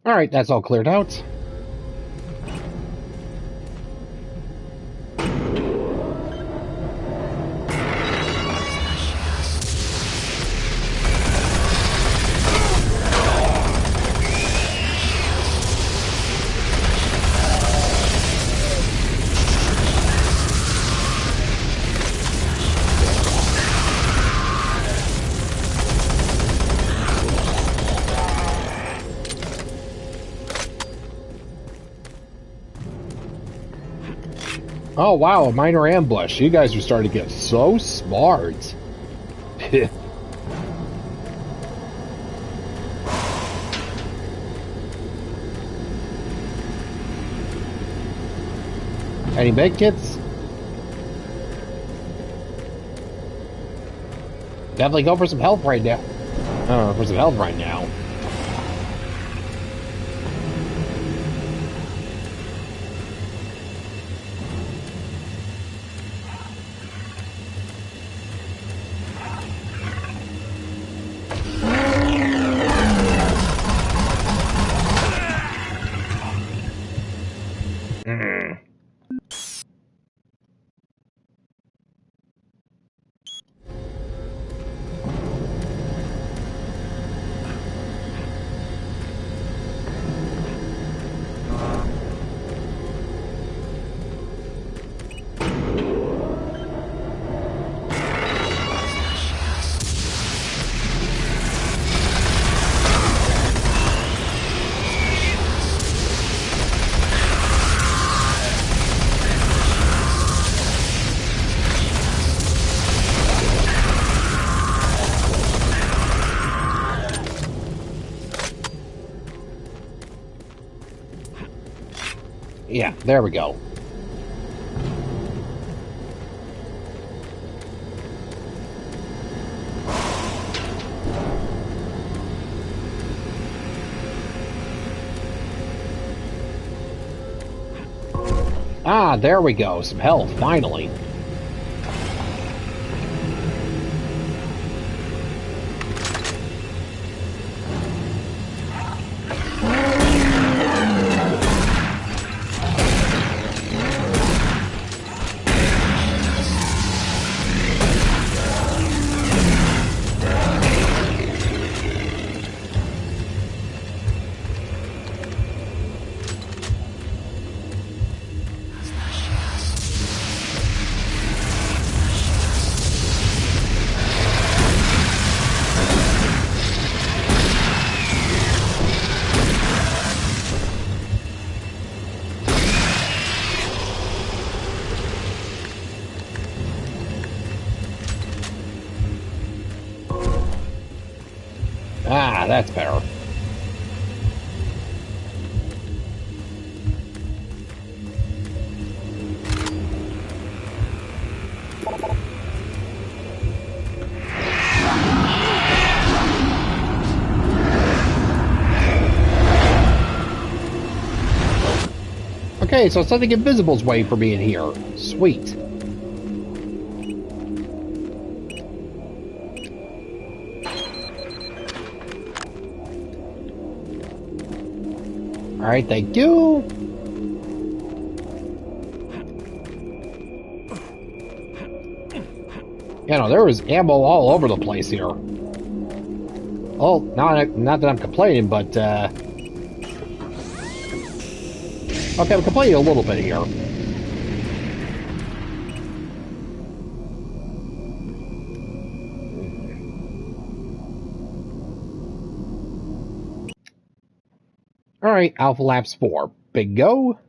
Alright, that's all cleared out. Oh wow, a minor ambush. You guys are starting to get so smart. Any med kits? Definitely go for some health right now. For some health right now. Yeah, there we go. Ah, there we go. Some health, finally. Ah, that's better. Okay, so something invisible's waiting for me in here. Sweet. Alright, thank you. You know, there was ammo all over the place here. Oh, not that I'm complaining, but, okay, I'm complaining a little bit here. Alright, Alpha Labs 4. Big go.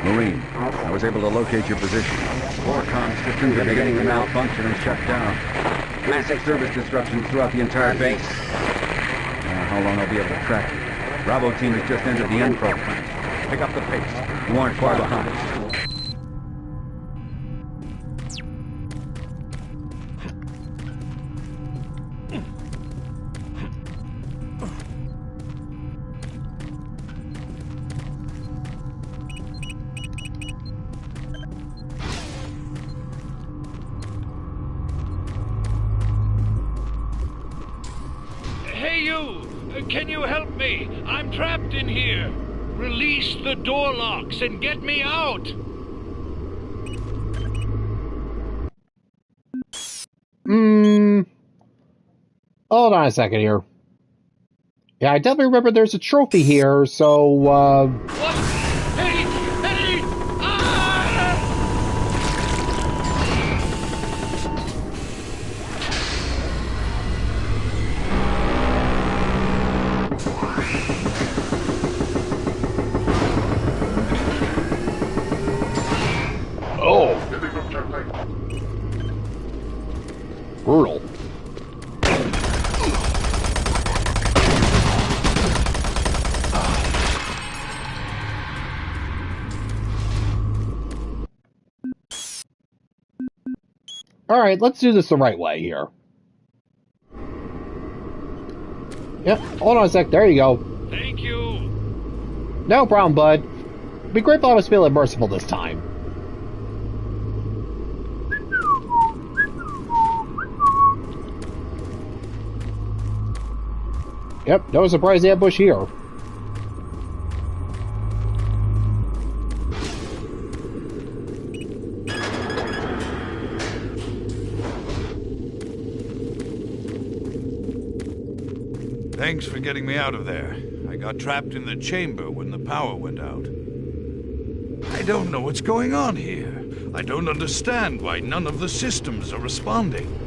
Marine, I was able to locate your position. Core comm systems are beginning to malfunction and shut down. Massive service disruptions throughout the entire base. How long I'll be able to track you. Bravo team has just entered the N-Pro plant. Pick up the pace. You aren't far behind. Can you help me? I'm trapped in here. Release the door locks and get me out. Hold on a second here. Yeah, I definitely remember there's a trophy here, so, What? Hey! Hey! Ah! Oh! Brutal. Alright, let's do this the right way here. Yep, hold on a sec, there you go. Thank you. No problem, bud. Be grateful I was feeling merciful this time. Yep, no surprise ambush here. Thanks for getting me out of there. I got trapped in the chamber when the power went out. I don't know what's going on here. I don't understand why none of the systems are responding.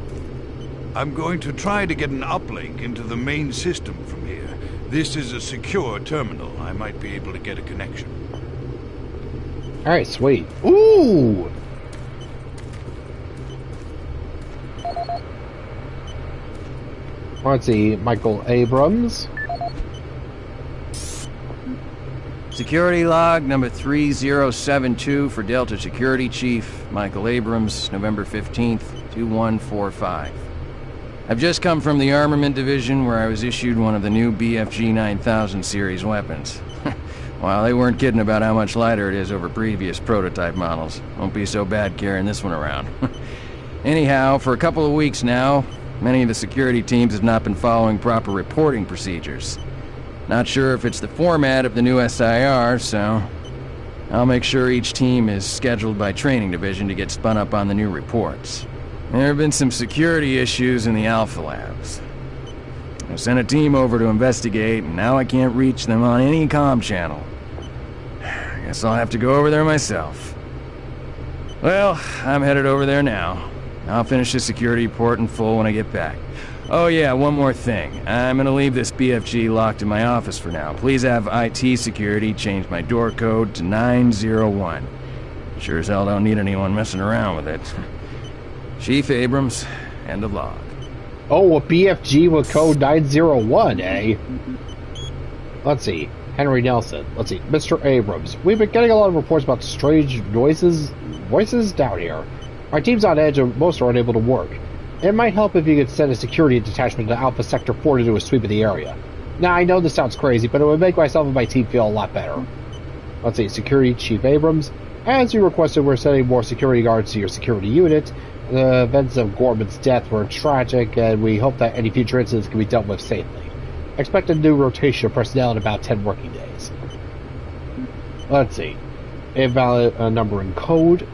I'm going to try to get an uplink into the main system from here. This is a secure terminal. I might be able to get a connection. Alright, sweet. Ooh! Let's see, Michael Abrams. Security log number 3072 for Delta Security Chief Michael Abrams, November 15th, 2145. I've just come from the Armament Division where I was issued one of the new BFG 9000 series weapons. Well, they weren't kidding about how much lighter it is over previous prototype models. Won't be so bad carrying this one around. Anyhow, for a couple of weeks now, many of the security teams have not been following proper reporting procedures. Not sure if it's the format of the new SIR, so I'll make sure each team is scheduled by Training Division to get spun up on the new reports. There have been some security issues in the Alpha Labs. I sent a team over to investigate, and now I can't reach them on any comm channel. I guess I'll have to go over there myself. Well, I'm headed over there now. I'll finish the security report in full when I get back. Oh yeah, one more thing. I'm gonna leave this BFG locked in my office for now. Please have IT security change my door code to 901. Sure as hell don't need anyone messing around with it. Chief Abrams, end of log. Oh, a BFG with code 901, eh? Let's see. Henry Nelson. Let's see. Mr. Abrams. We've been getting a lot of reports about strange voices down here. Our team's on edge and most are unable to work. It might help if you could send a security detachment to Alpha Sector 4 to do a sweep of the area. Now, I know this sounds crazy, but it would make myself and my team feel a lot better. Let's see. Security Chief Abrams. As you requested, we're sending more security guards to your security unit. The events of Gorman's death were tragic, and we hope that any future incidents can be dealt with safely. Expect a new rotation of personnel in about 10 working days. Let's see. Invalid number and code.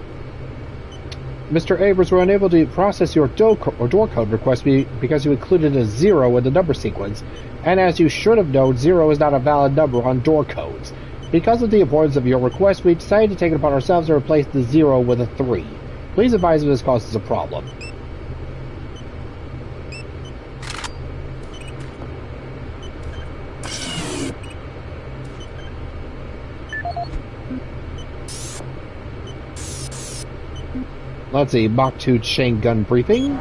Mr. Abrams, we're unable to process your door code request because you included a 0 in the number sequence, and as you should have known, 0 is not a valid number on door codes. Because of the importance of your request, we decided to take it upon ourselves to replace the 0 with a 3. Please advise if this causes a problem. Let's see, Mach 2 chain gun briefing.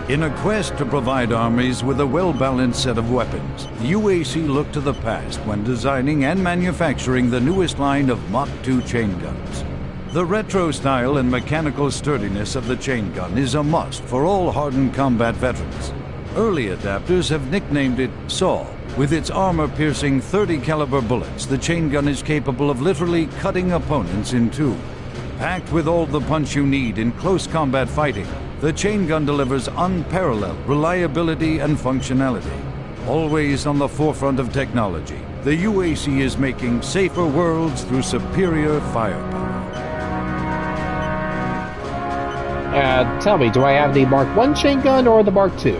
In a quest to provide armies with a well-balanced set of weapons, the UAC looked to the past when designing and manufacturing the newest line of Mach 2 chain guns. The retro style and mechanical sturdiness of the chain gun is a must for all hardened combat veterans. Early adapters have nicknamed it Saw. With its armor-piercing 30 caliber bullets, the chain gun is capable of literally cutting opponents in two. Packed with all the punch you need in close combat fighting, the chain gun delivers unparalleled reliability and functionality. Always on the forefront of technology, the UAC is making safer worlds through superior firepower. Tell me, do I have the Mark 1 chain gun or the Mark 2?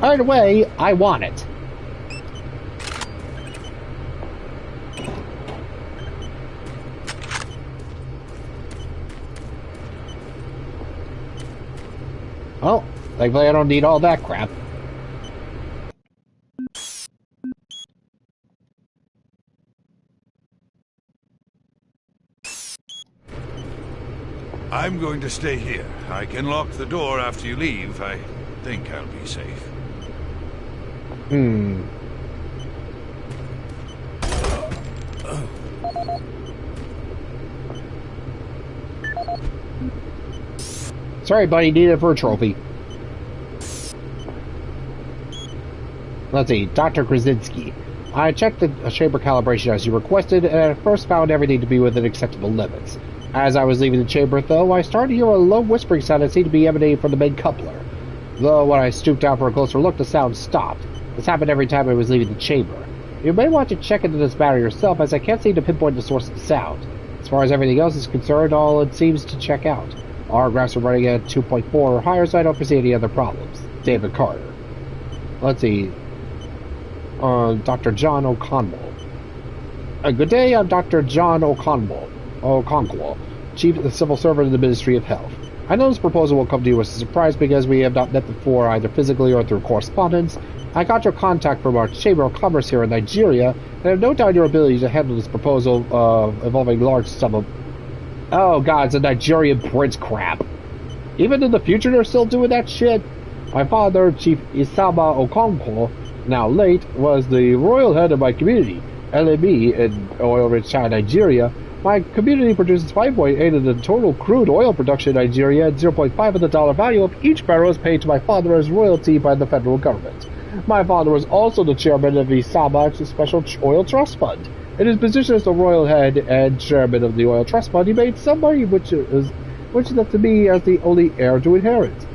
Either way, I want it. Oh, thankfully I don't need all that crap. I'm going to stay here. I can lock the door after you leave. I think I'll be safe. Sorry, buddy, need it for a trophy. Let's see, Dr. Krasinski. I checked the chamber calibration as you requested, and at first found everything to be within acceptable limits. As I was leaving the chamber, though, I started to hear a low whispering sound that seemed to be emanating from the main coupler. Though, when I stooped down for a closer look, the sound stopped. This happened every time I was leaving the chamber. You may want to check into this matter yourself, as I can't seem to pinpoint the source of the sound. As far as everything else is concerned, all it seems to check out. Our graphs are running at 2.4 or higher, so I don't foresee any other problems. David Carter. Let's see. Dr. John O'Connell. Good day, I'm Dr. John O'Connell, Chief of the Civil Servant of the Ministry of Health. I know this proposal will come to you as a surprise because we have not met before, either physically or through correspondence. I got your contact from our Chamber of Commerce here in Nigeria, and I have no doubt in your ability to handle this proposal involving large sum of... Oh god, it's a Nigerian prince crap. Even in the future they're still doing that shit? My father, Chief Isama Okonkwo, now late, was the royal head of my community, LAB, in oil-rich town Nigeria. My community produces 5.8 of the total crude oil production in Nigeria, and 0.5 of the dollar value of each barrel is paid to my father as royalty by the federal government. My father was also the chairman of the Sama Special Oil Trust Fund. In his position as the royal head and chairman of the oil trust fund, he made some money, which is left to me as the only heir to inherit.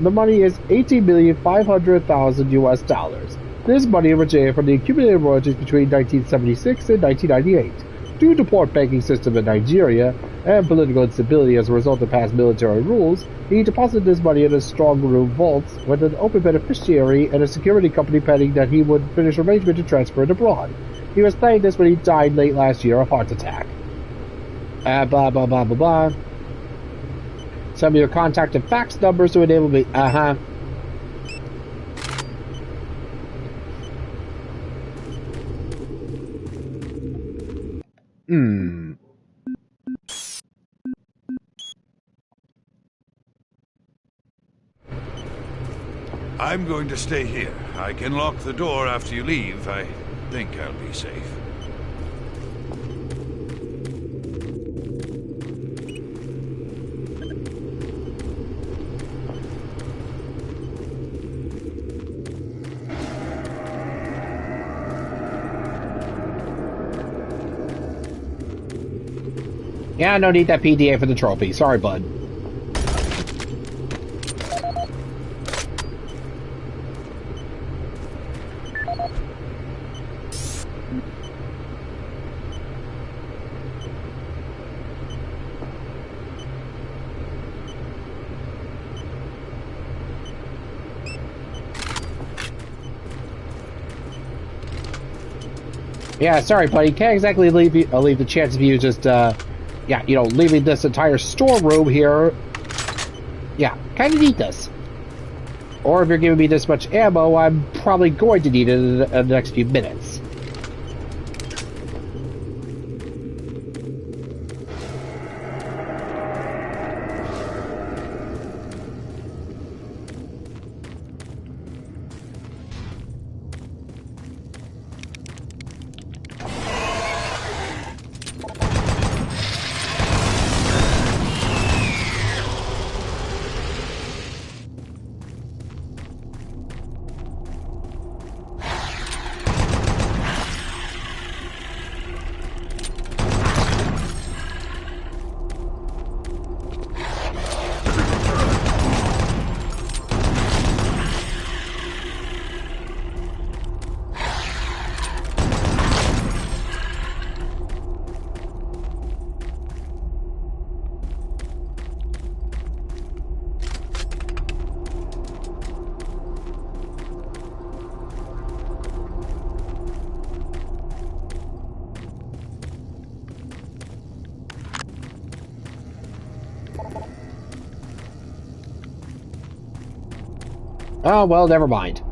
The money is $18,500,000 US dollars. This money originated from the accumulated royalties between 1976 and 1998. Due to poor banking system in Nigeria and political instability as a result of past military rules, he deposited his money in a strong room vault with an open beneficiary and a security company pending that he would finish arrangement to transfer it abroad. He was playing this when he died late last year of heart attack. Blah, blah, blah, blah, blah. Send me your contact and fax numbers to enable me. I'm going to stay here. I can lock the door after you leave. I think I'll be safe. Yeah, no need that PDA for the trophy. Sorry, bud. Yeah, sorry, buddy. Can't exactly leave the chance of you just, yeah, you know, leaving this entire storeroom here. Yeah, kind of need this. Or if you're giving me this much ammo, I'm probably going to need it in the next few minutes. Oh, well, never mind.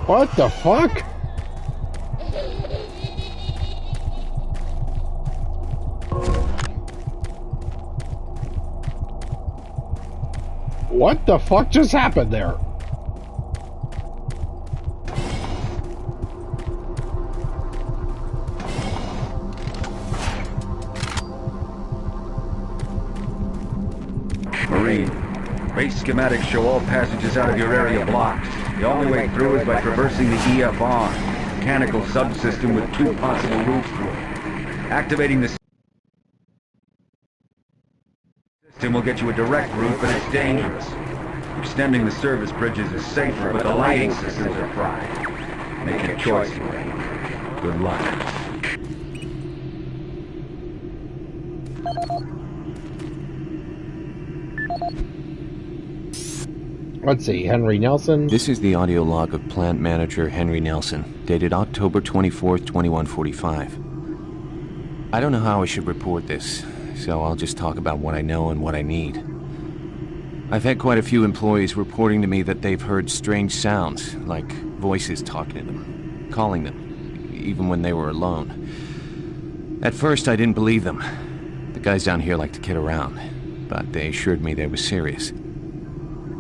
What the fuck? What the fuck just happened there? Marine. Base schematics show all passages out of your area blocked. The only way through is by traversing the EFR, mechanical subsystem with 2 possible routes through it. Activating the system will get you a direct route, but it's dangerous. Extending the service bridges is safer, but the lighting systems are fried. Make your choice, Marine. Good luck. Let's see, Henry Nelson. This is the audio log of Plant Manager Henry Nelson, dated October 24th, 2145. I don't know how I should report this, so I'll just talk about what I know and what I need. I've had quite a few employees reporting to me that they've heard strange sounds, like voices talking to them, calling them, even when they were alone. At first, I didn't believe them. The guys down here like to kid around, but they assured me they were serious.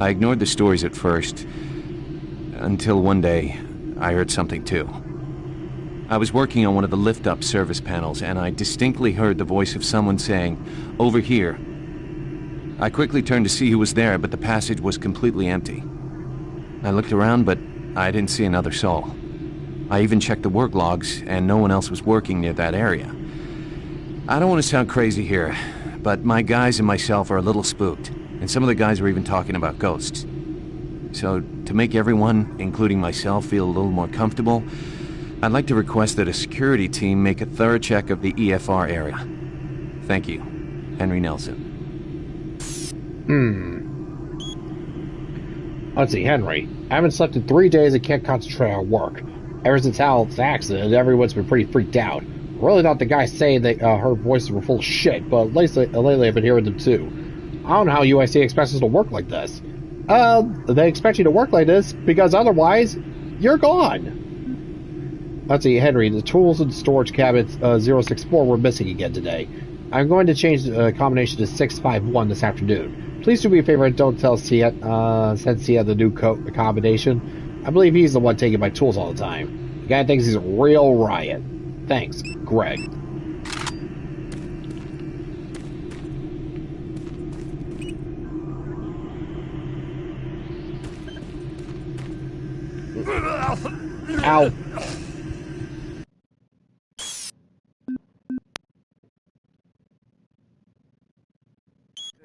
I ignored the stories at first, until one day, I heard something too. I was working on one of the lift-up service panels, and I distinctly heard the voice of someone saying, "Over here." I quickly turned to see who was there, but the passage was completely empty. I looked around, but I didn't see another soul. I even checked the work logs, and no one else was working near that area. I don't want to sound crazy here, but my guys and myself are a little spooked. And some of the guys were even talking about ghosts. So, to make everyone, including myself, feel a little more comfortable, I'd like to request that a security team make a thorough check of the EFR area. Thank you. Henry Nelson. Let's see, Henry. I haven't slept in 3 days and can't concentrate on work. Ever since Hal's accident, everyone's been pretty freaked out. Really not the guys saying that her voices were full of shit, but lately I've been hearing them too. I don't know how UIC expects us to work like this. They expect you to work like this because otherwise, you're gone. Let's see, Henry, the tools in the storage cabinets 064 were missing again today. I'm going to change the combination to 651 this afternoon. Please do me a favor and don't tell send Sia the new combination. I believe he's the one taking my tools all the time. The guy thinks he's a real riot. Thanks, Greg. Ow.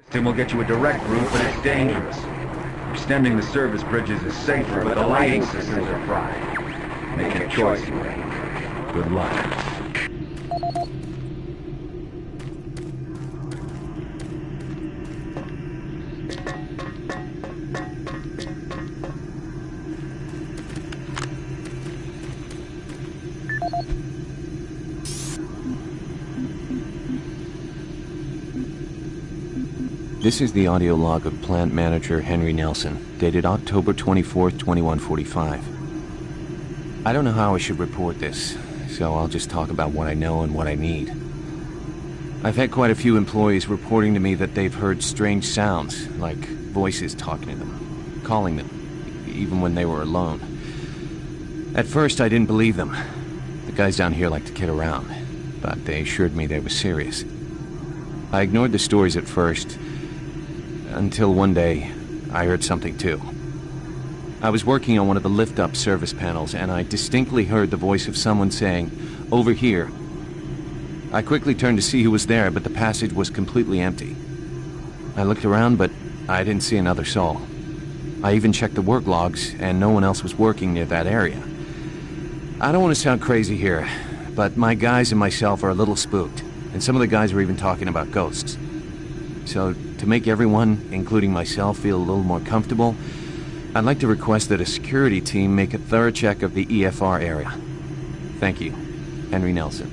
System will get you a direct route, but it's dangerous. Extending the service bridges is safer, but the lighting systems are fried. Make your choice, Marine. Good luck. This is the audio log of Plant Manager Henry Nelson, dated October 24th, 2145. I don't know how I should report this, so I'll just talk about what I know and what I need. I've had quite a few employees reporting to me that they've heard strange sounds, like voices talking to them, calling them, even when they were alone. At first, I didn't believe them. The guys down here like to kid around, but they assured me they were serious. I ignored the stories at first, until one day, I heard something too. I was working on one of the lift-up service panels, and I distinctly heard the voice of someone saying, "Over here." I quickly turned to see who was there, but the passage was completely empty. I looked around, but I didn't see another soul. I even checked the work logs, and no one else was working near that area. I don't want to sound crazy here, but my guys and myself are a little spooked, and some of the guys were even talking about ghosts. So, to make everyone, including myself, feel a little more comfortable, I'd like to request that a security team make a thorough check of the EFR area. Thank you. Henry Nelson.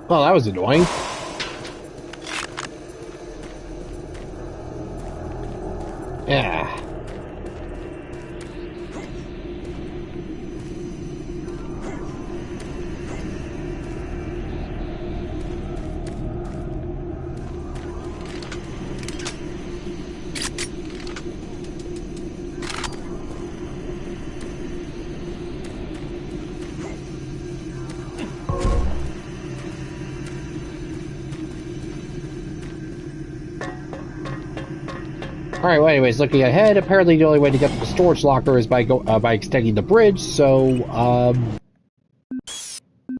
Well, that was annoying. Yeah. Alright, well anyways, looking ahead, apparently the only way to get to the storage locker is by extending the bridge, so,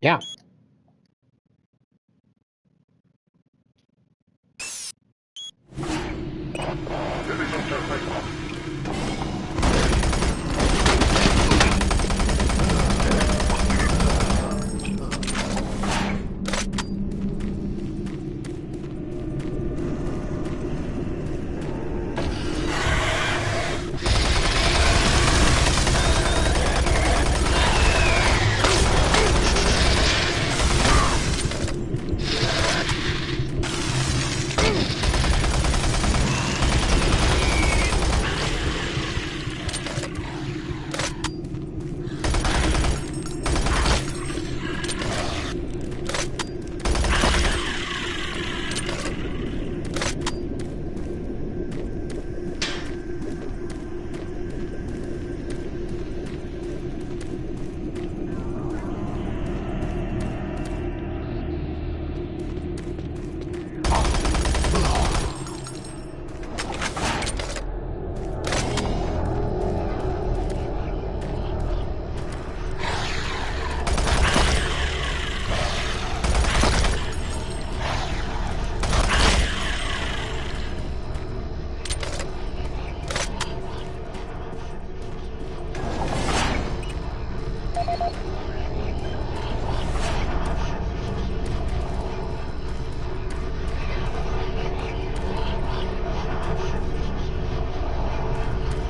yeah.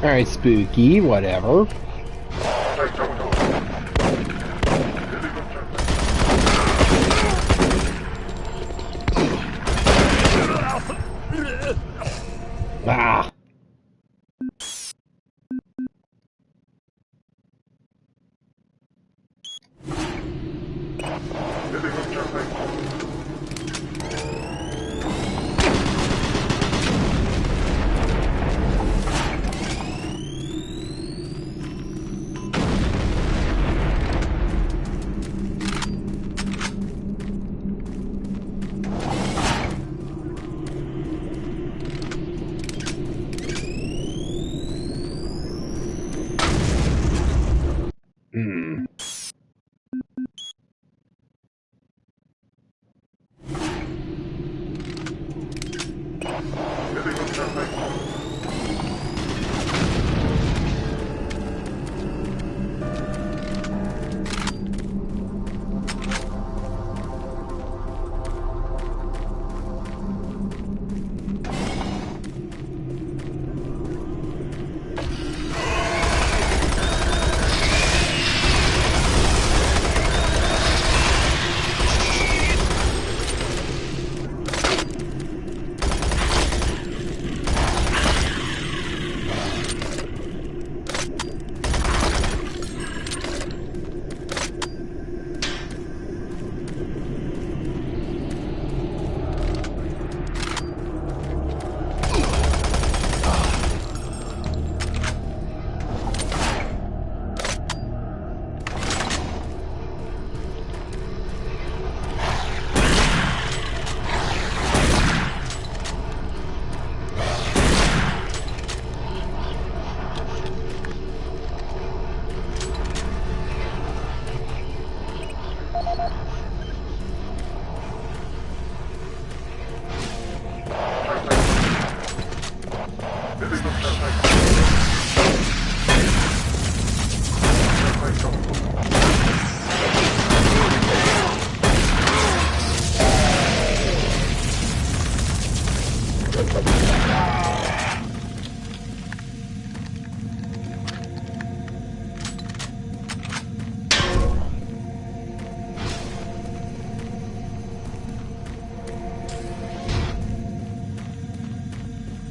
Alright, spooky, whatever. Ah.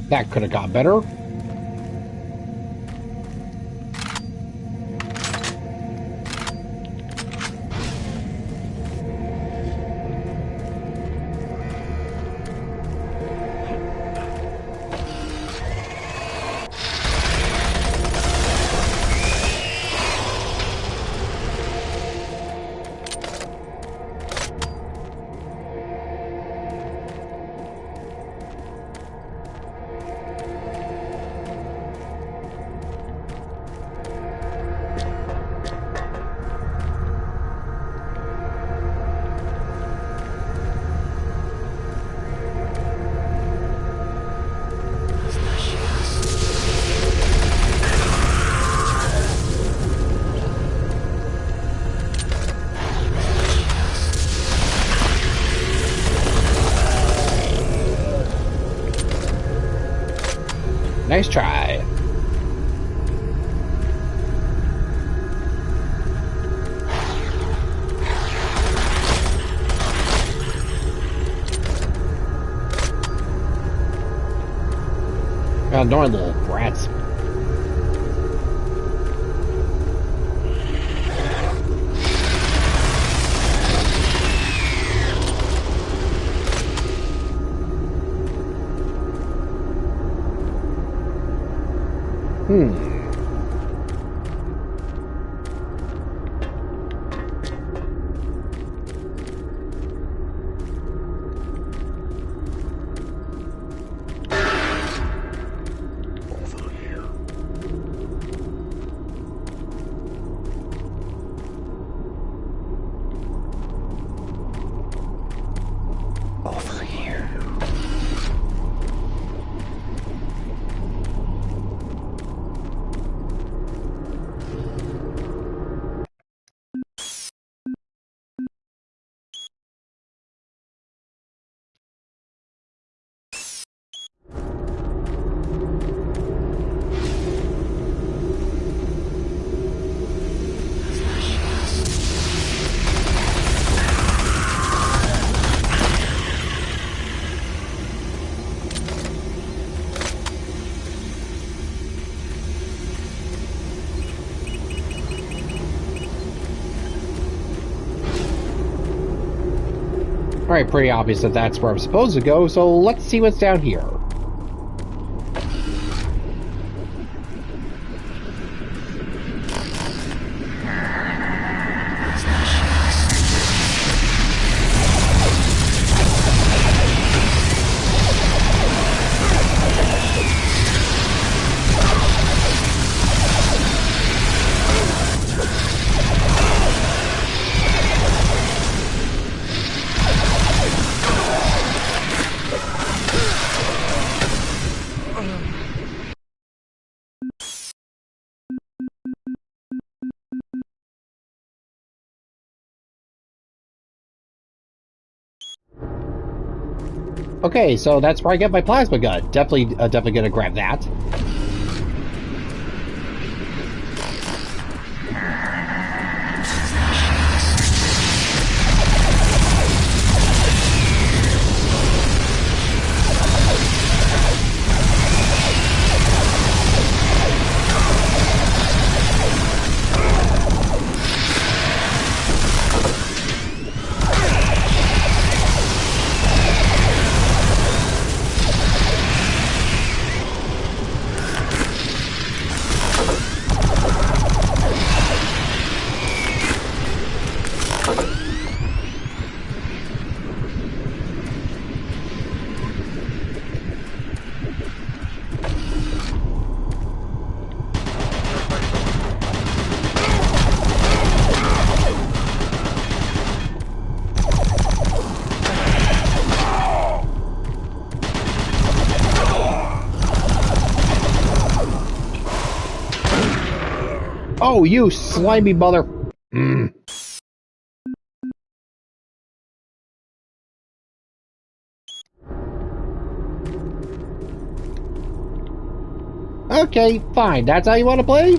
That could have gone better. Nice try. Annoying little brats. Alright, pretty obvious that that's where I'm supposed to go, so let's see what's down here. Okay, so that's where I get my plasma gun. Definitely gonna grab that. Oh, you slimy mother... Okay, fine. That's how you want to play?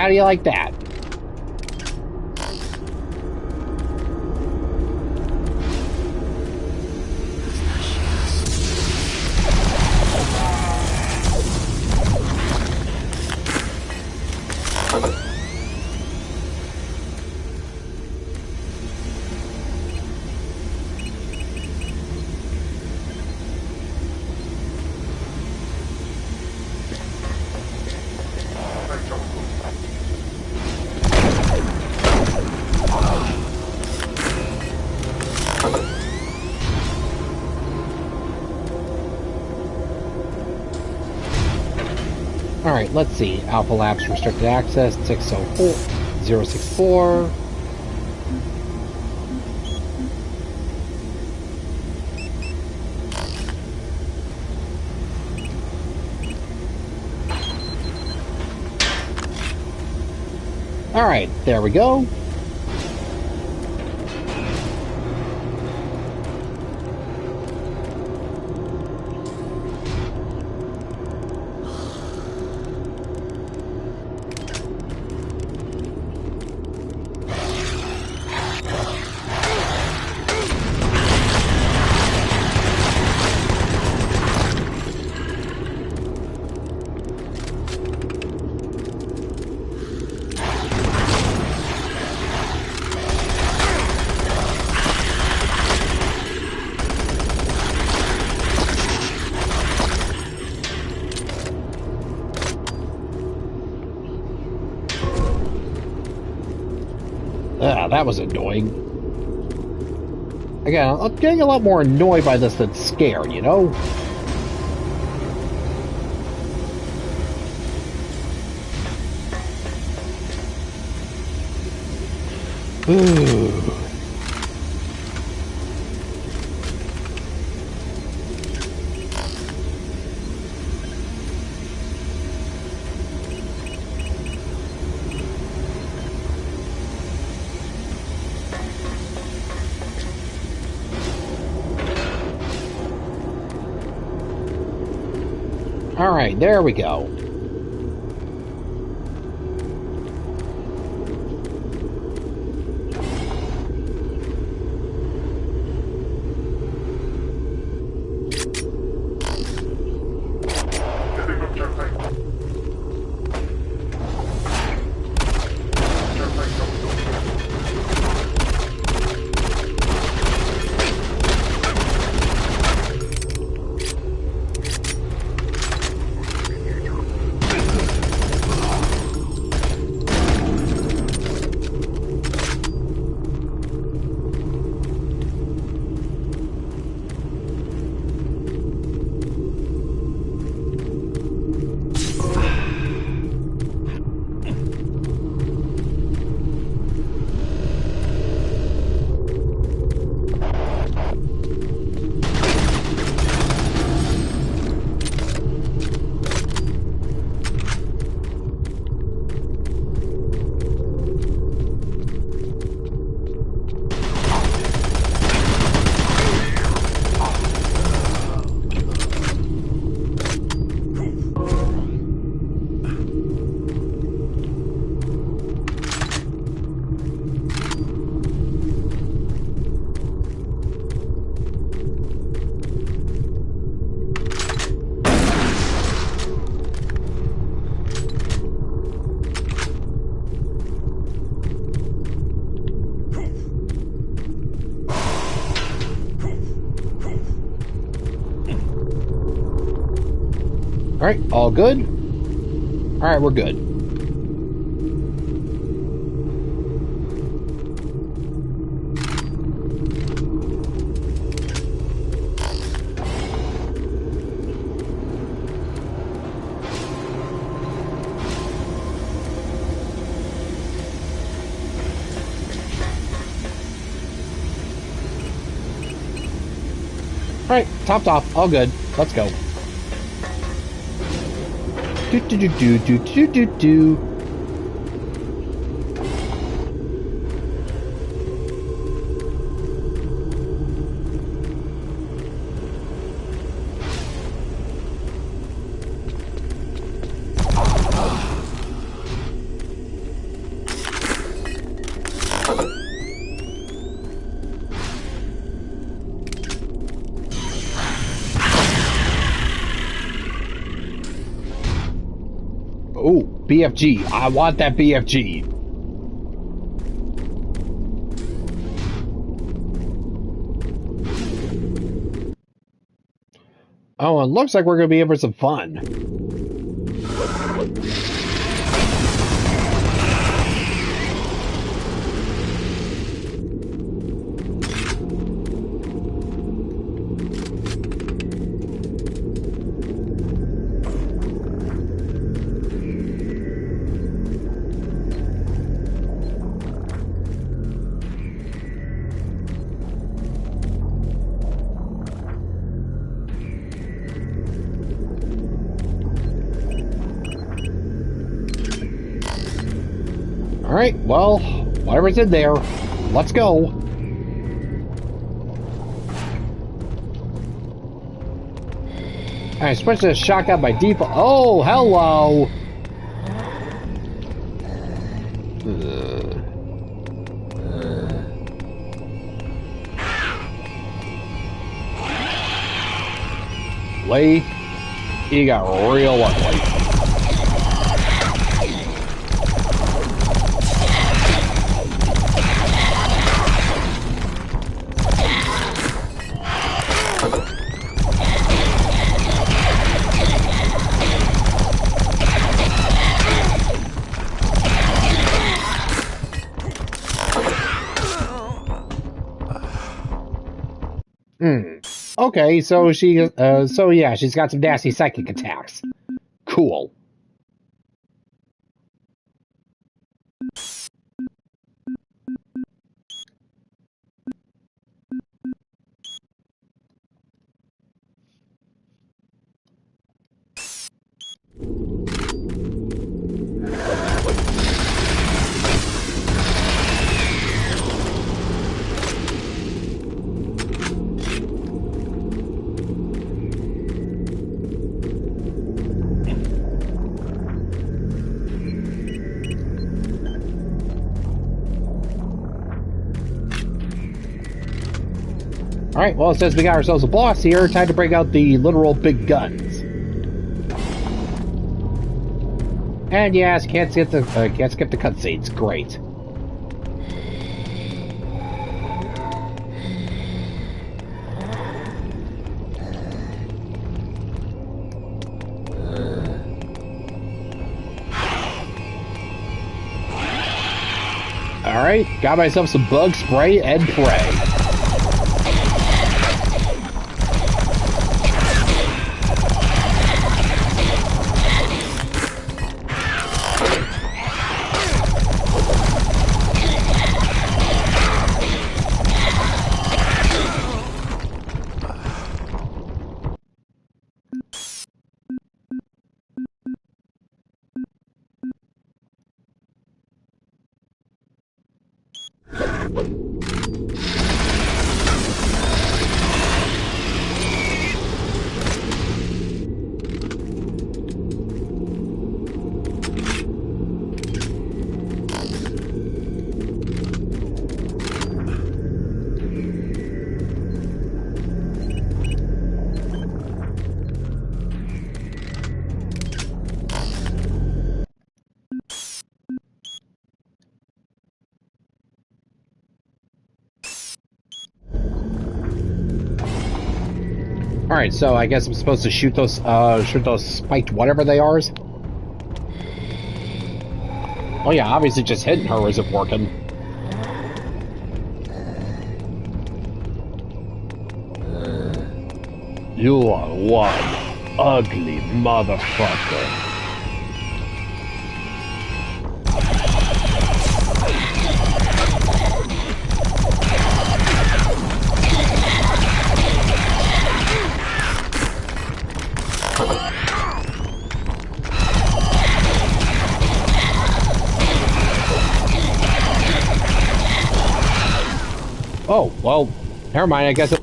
How do you like that? Alright, let's see. Alpha Labs restricted access 604 064. Alright, there we go. That was annoying. Again, I'm getting a lot more annoyed by this than scared, you know? Ooh. Alright, there we go. Alright, all good? Alright, we're good. Alright, topped off, all good. Let's go. Do do do do do do do do. BFG. I want that BFG. Oh, it looks like we're going to be in for some fun. Alright, well, whatever's in there, let's go. Alright, switch to the shotgun by default. Oh, hello! Lee, you got real ugly. Okay, so yeah, she's got some nasty psychic attacks. Cool. Alright, well, it says we got ourselves a boss here. Time to bring out the literal big guns. And yes, can't skip the cutscenes. Great. Alright, got myself some bug spray and pray. Alright, so I guess I'm supposed to shoot those spiked whatever they are. Oh yeah, obviously just hitting her isn't working. You are one ugly motherfucker. Oh, well, never mind, I guess it...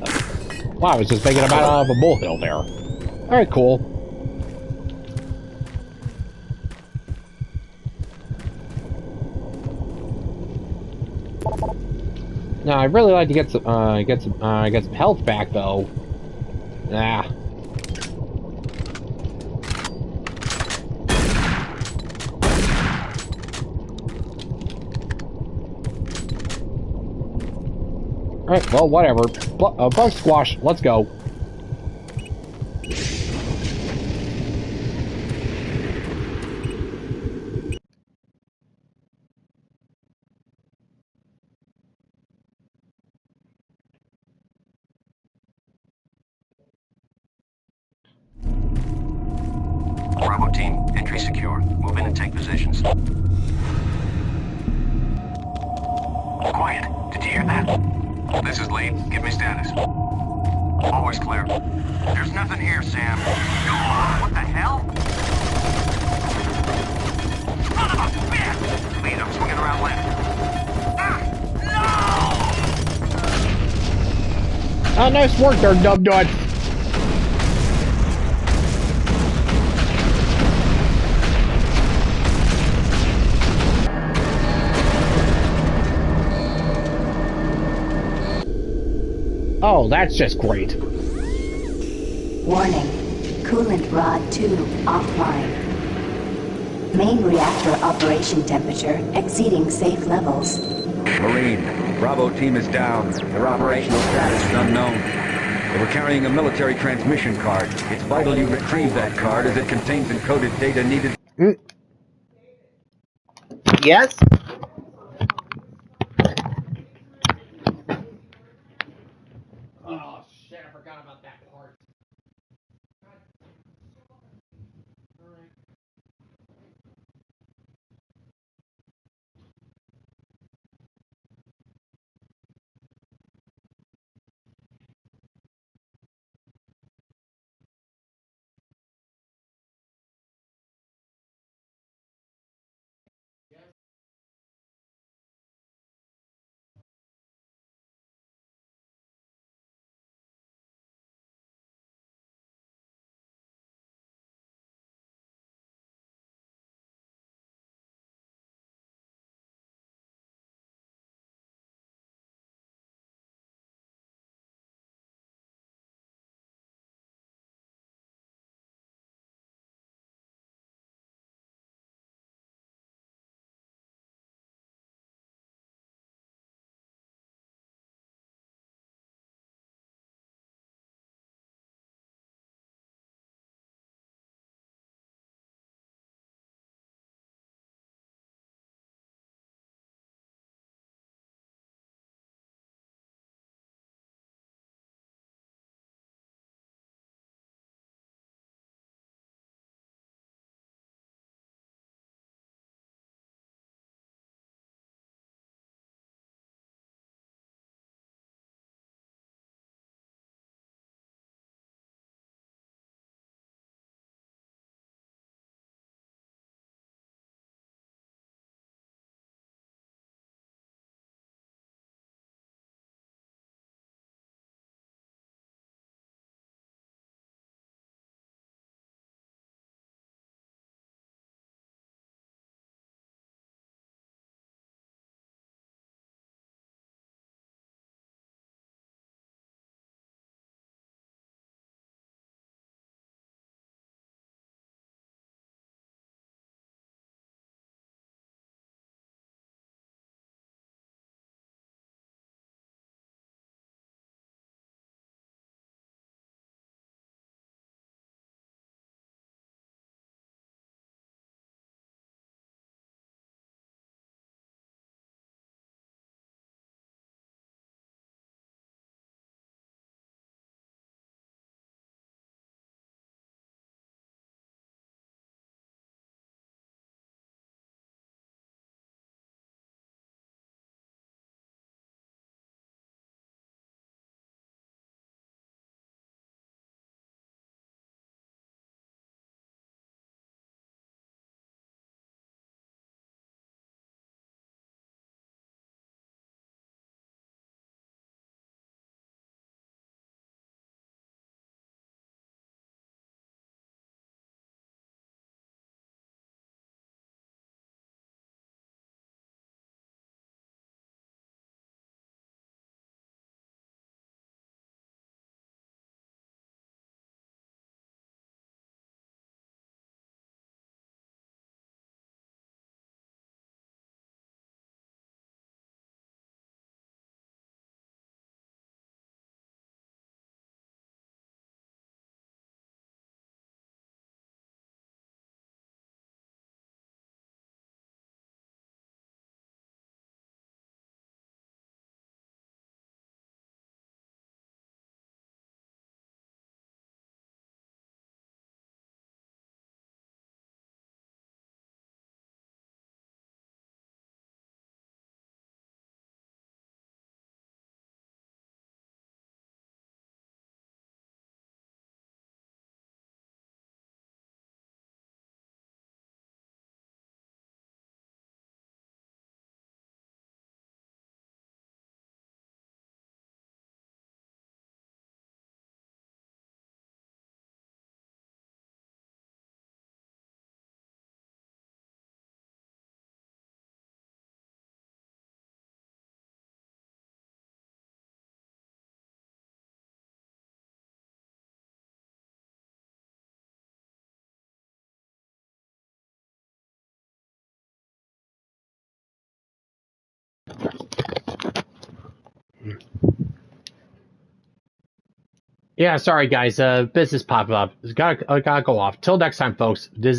Wow, I was just making about out of a molehill there. Alright, cool. Now, I'd really like to get some health back, though. Alright, well, whatever. Bug squash, let's go. Bravo team, entry secure. Move in and take positions. Quiet. Did you hear that? This is lead. Give me status. Always clear. There's nothing here, Sam. What the hell? Son of a bitch! Lead, I'm swinging around left. Oh, nice work there, Dubnuts. Oh, that's just great. Warning. Coolant rod 2 offline. Main reactor operation temperature exceeding safe levels. Marine, Bravo team is down. Their operational status is unknown. They were carrying a military transmission card. It's vital you retrieve that card as it contains encoded data needed. Yes? Oh, shit, I forgot about that part. Yeah, sorry guys, business popped up. I gotta go off. Till next time, folks. This